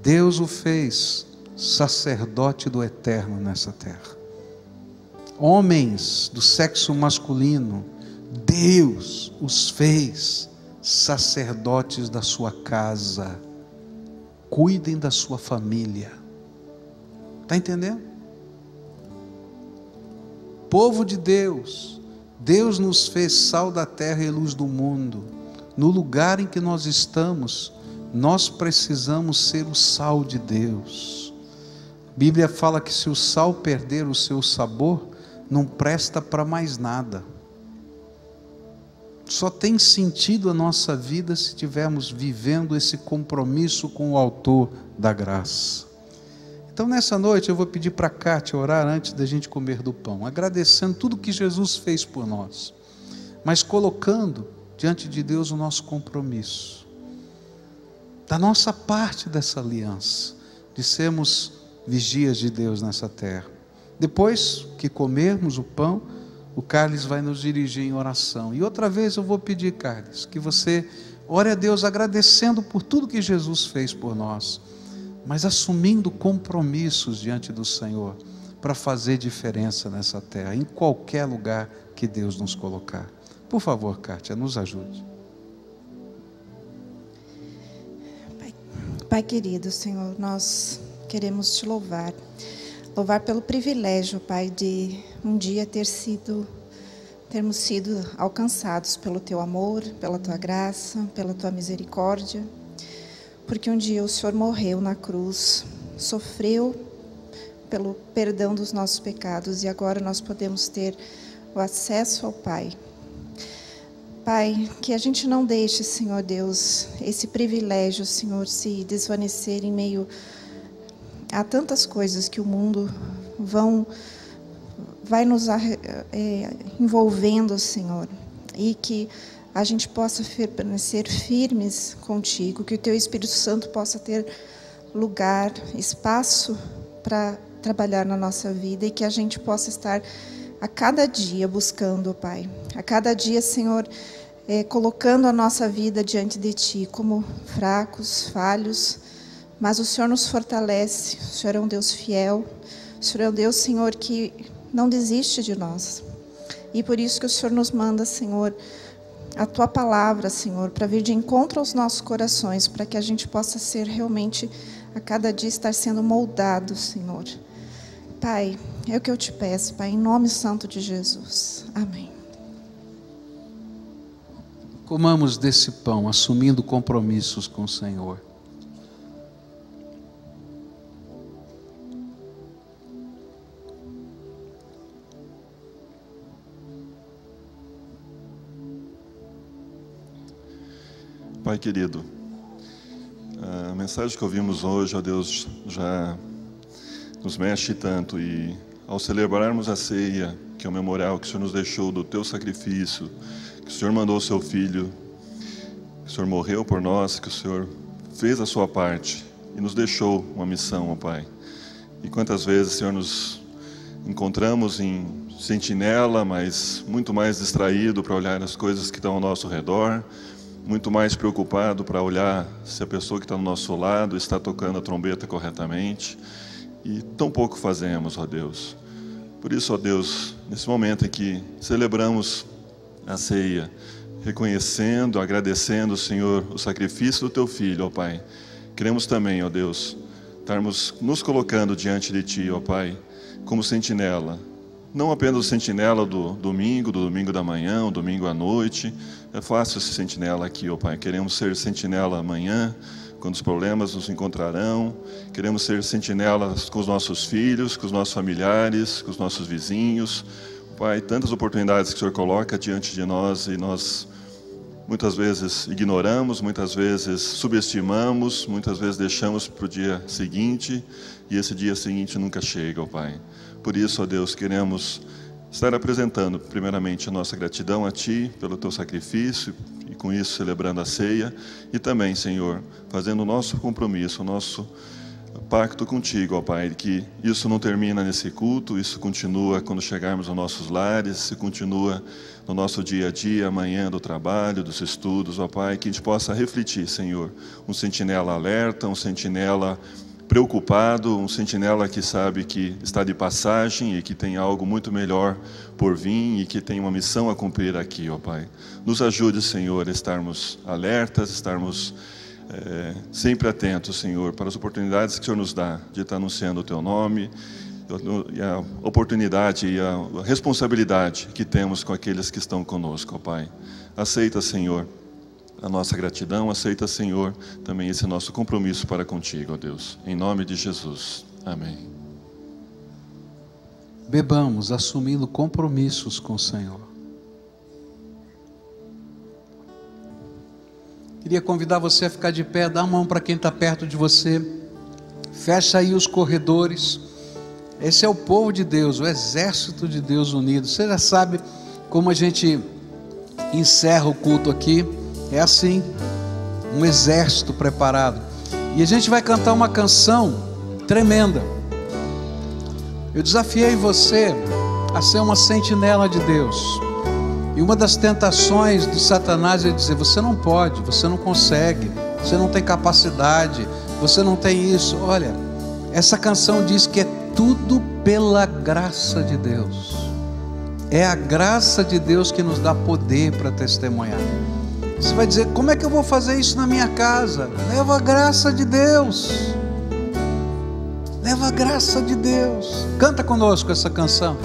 Deus o fez sacerdote do Eterno nessa terra. Homens do sexo masculino, Deus os fez sacerdotes da sua casa. Cuidem da sua família. Está entendendo? Povo de Deus, Deus nos fez sal da terra e luz do mundo. No lugar em que nós estamos, nós precisamos ser o sal de Deus. A Bíblia fala que se o sal perder o seu sabor, não presta para mais nada. Só tem sentido a nossa vida se estivermos vivendo esse compromisso com o autor da graça. Então nessa noite eu vou pedir para a Kátia orar antes da gente comer do pão, agradecendo tudo que Jesus fez por nós, mas colocando diante de Deus o nosso compromisso, da nossa parte dessa aliança, de sermos vigias de Deus nessa terra. Depois que comermos o pão, o Carlos vai nos dirigir em oração. E outra vez eu vou pedir, Carlos, que você ore a Deus agradecendo por tudo que Jesus fez por nós, mas assumindo compromissos diante do Senhor, para fazer diferença nessa terra, em qualquer lugar que Deus nos colocar. Por favor, Kátia, nos ajude. Pai querido, Senhor, nós queremos te louvar pelo privilégio, Pai, de um dia termos sido alcançados pelo Teu amor, pela Tua graça, pela Tua misericórdia, porque um dia o Senhor morreu na cruz, sofreu pelo perdão dos nossos pecados, e agora nós podemos ter o acesso ao Pai. Pai, que a gente não deixe, Senhor Deus, esse privilégio, Senhor, se desvanecer em meio a tantas coisas que o mundo vai nos envolvendo, Senhor, e que a gente possa permanecer firmes contigo, que o Teu Espírito Santo possa ter lugar, espaço para trabalhar na nossa vida, e que a gente possa estar a cada dia buscando, Pai, a cada dia, Senhor, colocando a nossa vida diante de Ti, como fracos, falhos, mas o Senhor nos fortalece. O Senhor é um Deus fiel, o Senhor é um Deus, Senhor, que não desiste de nós, e por isso que o Senhor nos manda, Senhor, a Tua palavra, Senhor, para vir de encontro aos nossos corações, para que a gente possa ser realmente, a cada dia, estar sendo moldado, Senhor. Pai, é o que eu te peço, Pai, em nome santo de Jesus. Amém. Comamos desse pão, assumindo compromissos com o Senhor. Pai querido, a mensagem que ouvimos hoje, ó Deus, já nos mexe tanto, e ao celebrarmos a ceia, que é o memorial que o Senhor nos deixou do Teu sacrifício, que o Senhor mandou o Seu Filho, que o Senhor morreu por nós, que o Senhor fez a Sua parte e nos deixou uma missão, ó Pai. E quantas vezes, Senhor, nos encontramos em sentinela, mas muito mais distraído para olhar as coisas que estão ao nosso redor, muito mais preocupado para olhar se a pessoa que está do nosso lado está tocando a trombeta corretamente, e tão pouco fazemos, ó Deus. Por isso, ó Deus, nesse momento em que celebramos a ceia, reconhecendo, agradecendo, Senhor, o sacrifício do Teu Filho, ó Pai, queremos também, ó Deus, estarmos nos colocando diante de Ti, ó Pai, como sentinela. Não apenas o sentinela do domingo da manhã, o domingo à noite. É fácil ser sentinela aqui, ó Pai. Queremos ser sentinela amanhã, quando os problemas nos encontrarão. Queremos ser sentinelas com os nossos filhos, com os nossos familiares, com os nossos vizinhos. Pai, tantas oportunidades que o Senhor coloca diante de nós e nós muitas vezes ignoramos, muitas vezes subestimamos, muitas vezes deixamos para o dia seguinte e esse dia seguinte nunca chega, ó Pai. Por isso, ó Deus, queremos estar apresentando primeiramente a nossa gratidão a Ti pelo Teu sacrifício e com isso celebrando a ceia e também, Senhor, fazendo o nosso compromisso, o nosso pacto contigo, ó Pai, que isso não termina nesse culto, isso continua quando chegarmos aos nossos lares, isso continua no nosso dia a dia, amanhã do trabalho, dos estudos, ó Pai, que a gente possa refletir, Senhor, um sentinela alerta, um sentinela preocupado, um sentinela que sabe que está de passagem e que tem algo muito melhor por vir e que tem uma missão a cumprir aqui, ó Pai. Nos ajude, Senhor, a estarmos alertas, estarmos sempre atentos, Senhor, para as oportunidades que o Senhor nos dá de estar anunciando o Teu nome, e a oportunidade e a responsabilidade que temos com aqueles que estão conosco, ó Pai. Aceita, Senhor, a nossa gratidão, aceita, Senhor, também esse nosso compromisso para contigo, ó Deus. Em nome de Jesus. Amém. Bebamos, assumindo compromissos com o Senhor. Queria convidar você a ficar de pé, dá a mão para quem está perto de você, fecha aí os corredores. Esse é o povo de Deus, o exército de Deus unido. Você já sabe como a gente encerra o culto aqui, é assim, um exército preparado. E a gente vai cantar uma canção tremenda. Eu desafiei você a ser uma sentinela de Deus. E uma das tentações de Satanás é dizer: você não pode, você não consegue, você não tem capacidade, você não tem isso. Olha, essa canção diz que é tudo pela graça de Deus. É a graça de Deus que nos dá poder para testemunhar. Você vai dizer: como é que eu vou fazer isso na minha casa? Leva a graça de Deus. Leva a graça de Deus. Canta conosco essa canção.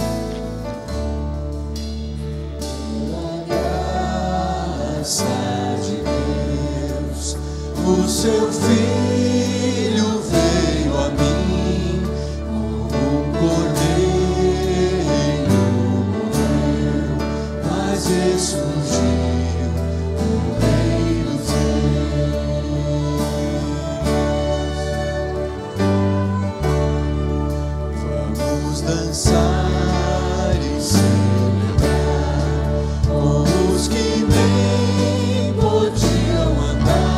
O seu filho veio a mim, como um cordeiro morreu, mas ressurgiu o Rei dos Reis. Vamos dançar e celebrar com os que nem podiam andar.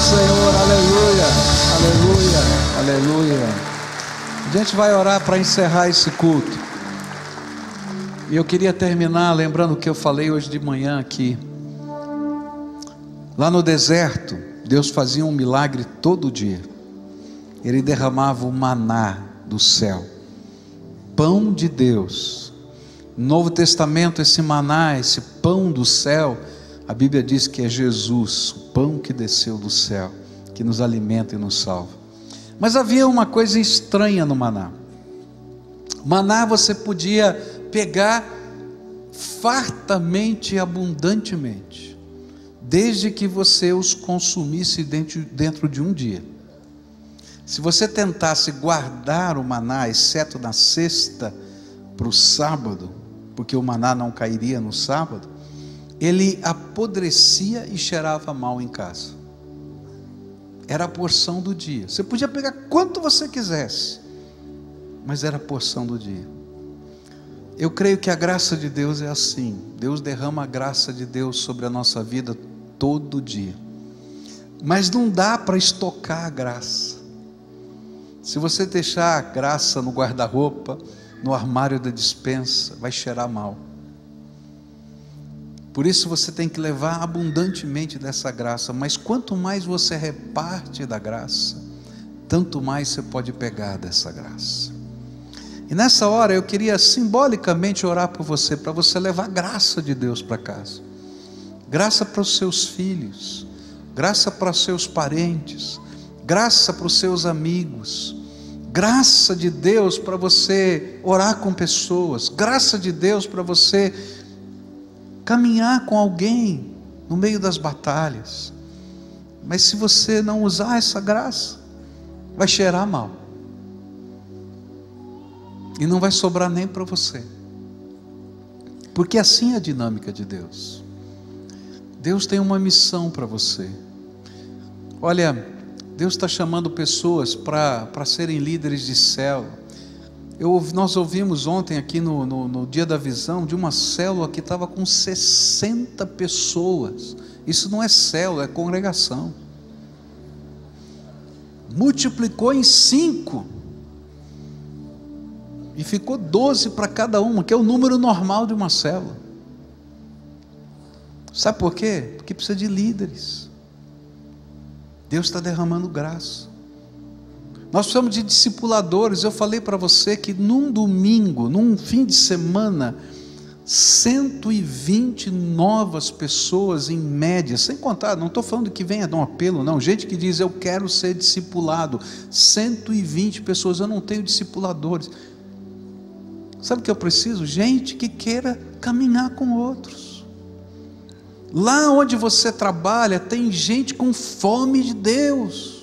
Senhor, aleluia, aleluia, aleluia. A gente vai orar para encerrar esse culto. E eu queria terminar lembrando o que eu falei hoje de manhã aqui. Lá no deserto, Deus fazia um milagre todo dia. Ele derramava o maná do céu, pão de Deus. No Novo Testamento, esse maná, esse pão do céu, a Bíblia diz que é Jesus, o pão que desceu do céu, que nos alimenta e nos salva. Mas havia uma coisa estranha no maná. Maná você podia pegar fartamente e abundantemente, desde que você os consumisse dentro de um dia. Se você tentasse guardar o maná, exceto na sexta para o sábado, porque o maná não cairia no sábado, ele apodrecia e cheirava mal em casa. Era a porção do dia. Você podia pegar quanto você quisesse, mas era a porção do dia. Eu creio que a graça de Deus é assim. Deus derrama a graça de Deus sobre a nossa vida todo dia. Mas não dá para estocar a graça. Se você deixar a graça no guarda-roupa, no armário da despensa, vai cheirar mal. Por isso você tem que levar abundantemente dessa graça. Mas quanto mais você reparte da graça, tanto mais você pode pegar dessa graça. E nessa hora eu queria simbolicamente orar por você, para você levar a graça de Deus para casa. Graça para os seus filhos, graça para os seus parentes, graça para os seus amigos, graça de Deus para você orar com pessoas, graça de Deus para você caminhar com alguém no meio das batalhas. Mas se você não usar essa graça, vai cheirar mal. E não vai sobrar nem para você. Porque assim é a dinâmica de Deus. Deus tem uma missão para você. Olha, Deus está chamando pessoas para serem líderes de célula. Nós ouvimos ontem aqui no dia da visão de uma célula que estava com 60 pessoas. Isso não é célula, é congregação. Multiplicou em 5 e ficou 12 para cada uma, que é o número normal de uma célula. Sabe por quê? Porque precisa de líderes. Deus está derramando graça. Nós precisamos de discipuladores. Eu falei para você que num domingo, num fim de semana, 120 novas pessoas em média, sem contar, não estou falando que venha dar um apelo, não, gente que diz eu quero ser discipulado, 120 pessoas, eu não tenho discipuladores. Sabe o que eu preciso? Gente que queira caminhar com outros. Lá onde você trabalha, tem gente com fome de Deus.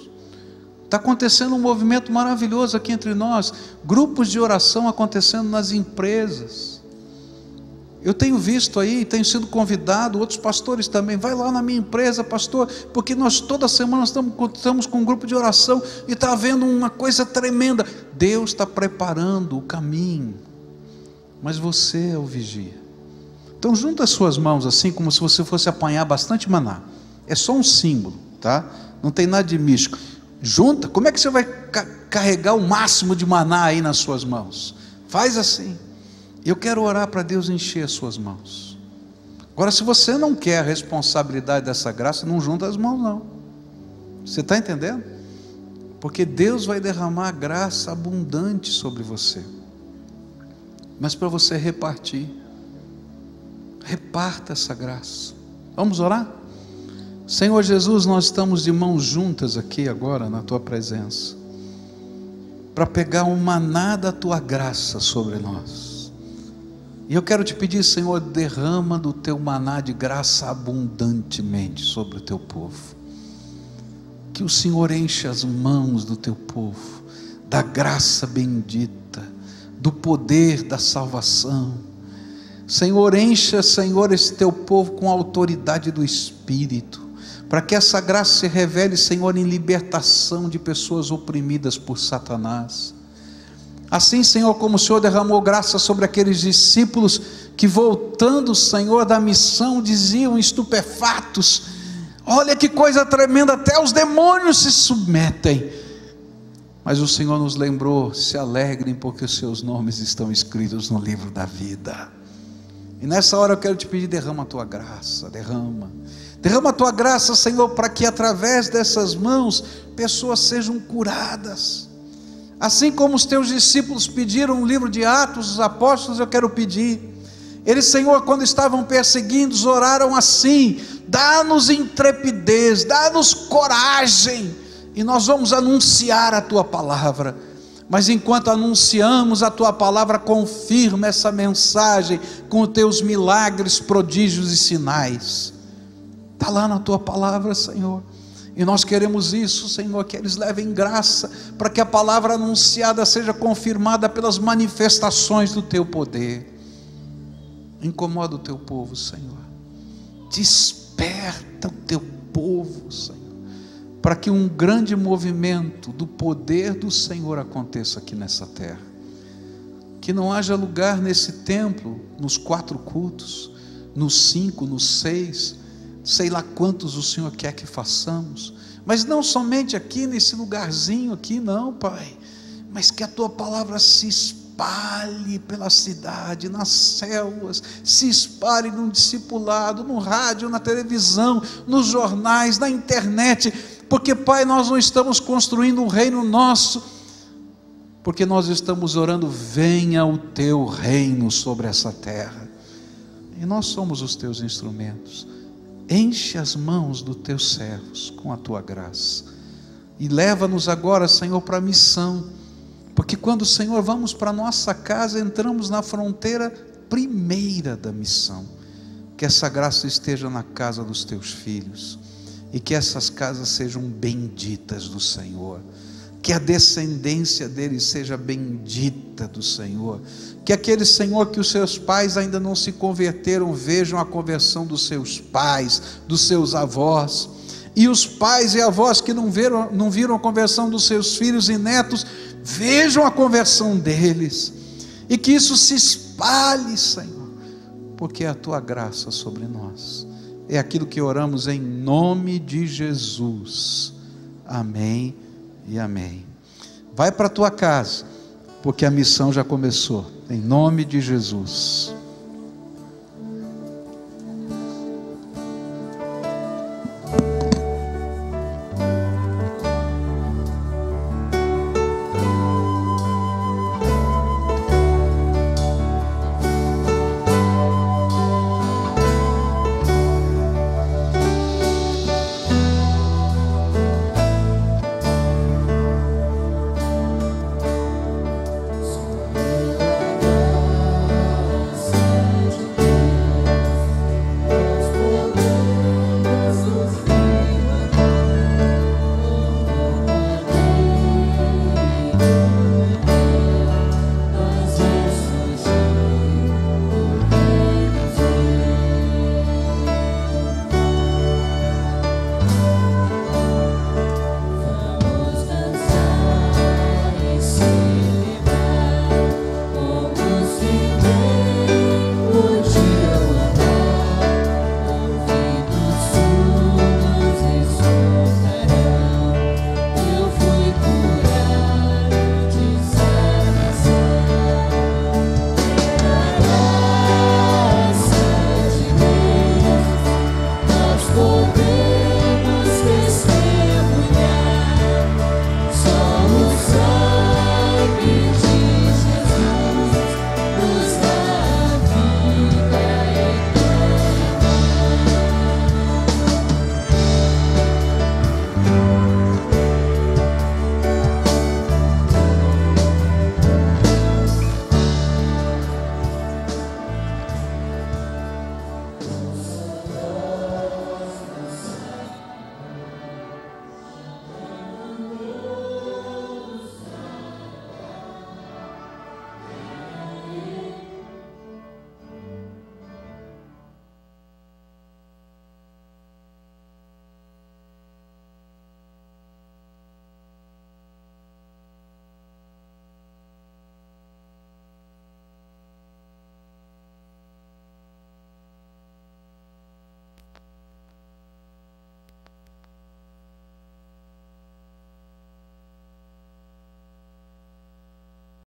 Está acontecendo um movimento maravilhoso aqui entre nós, grupos de oração acontecendo nas empresas. Eu tenho visto aí, tenho sido convidado, outros pastores também, vai lá na minha empresa, pastor, porque nós toda semana estamos com um grupo de oração, e está havendo uma coisa tremenda. Deus está preparando o caminho, mas você é o vigia. Então junta as suas mãos assim, como se você fosse apanhar bastante maná. É só um símbolo, tá? Não tem nada de místico. Junta, como é que você vai carregar o máximo de maná aí nas suas mãos? Faz assim. Eu quero orar para Deus encher as suas mãos. Agora, se você não quer a responsabilidade dessa graça, não junta as mãos não. Você está entendendo? Porque Deus vai derramar graça abundante sobre você. Mas para você repartir, reparta essa graça. Vamos orar? Senhor Jesus, nós estamos de mãos juntas aqui agora na Tua presença, para pegar o maná da Tua graça sobre nós. E eu quero te pedir, Senhor, derrama do Teu maná de graça abundantemente sobre o Teu povo. Que o Senhor enche as mãos do Teu povo, da graça bendita, do poder da salvação. Senhor, encha, Senhor, esse Teu povo com a autoridade do Espírito, para que essa graça se revele, Senhor, em libertação de pessoas oprimidas por Satanás. Assim, Senhor, como o Senhor derramou graça sobre aqueles discípulos que, voltando, Senhor, da missão, diziam estupefatos: Olha que coisa tremenda, até os demônios se submetem. Mas o Senhor nos lembrou: se alegrem, porque os seus nomes estão escritos no livro da vida. E nessa hora eu quero te pedir: derrama a tua graça, derrama a tua graça, Senhor, para que através dessas mãos pessoas sejam curadas. Assim como os teus discípulos pediram um livro de Atos dos Apóstolos, eu quero pedir. Eles, Senhor, quando estavam perseguindo, oraram assim: dá-nos intrepidez, dá-nos coragem, e nós vamos anunciar a tua palavra. Mas enquanto anunciamos a tua palavra, confirma essa mensagem com os teus milagres, prodígios e sinais. Está lá na tua palavra, Senhor. E nós queremos isso, Senhor, que eles levem graça, para que a palavra anunciada seja confirmada pelas manifestações do teu poder. Incomoda o teu povo, Senhor. Desperta o teu povo, Senhor, para que um grande movimento do poder do Senhor aconteça aqui nessa terra. Que não haja lugar nesse templo, nos 4 cultos, nos 5, nos 6, sei lá quantos o Senhor quer que façamos, mas não somente aqui nesse lugarzinho aqui, não, Pai, mas que a tua palavra se espalhe pela cidade, nas células, se espalhe no discipulado, no rádio, na televisão, nos jornais, na internet, porque, Pai, nós não estamos construindo um reino nosso, porque nós estamos orando: venha o teu reino sobre essa terra, e nós somos os teus instrumentos. Enche as mãos dos teus servos com a tua graça, e leva-nos agora, Senhor, para a missão, porque quando, Senhor, vamos para a nossa casa, entramos na fronteira primeira da missão. Que essa graça esteja na casa dos teus filhos, e que essas casas sejam benditas do Senhor, que a descendência deles seja bendita do Senhor, que aqueles, Senhor, que os seus pais ainda não se converteram, vejam a conversão dos seus pais, dos seus avós, e os pais e avós que não viram a conversão dos seus filhos e netos, vejam a conversão deles, e que isso se espalhe, Senhor, porque é a tua graça sobre nós. É aquilo que oramos em nome de Jesus. Amém e amém. Vai para a tua casa, porque a missão já começou, em nome de Jesus.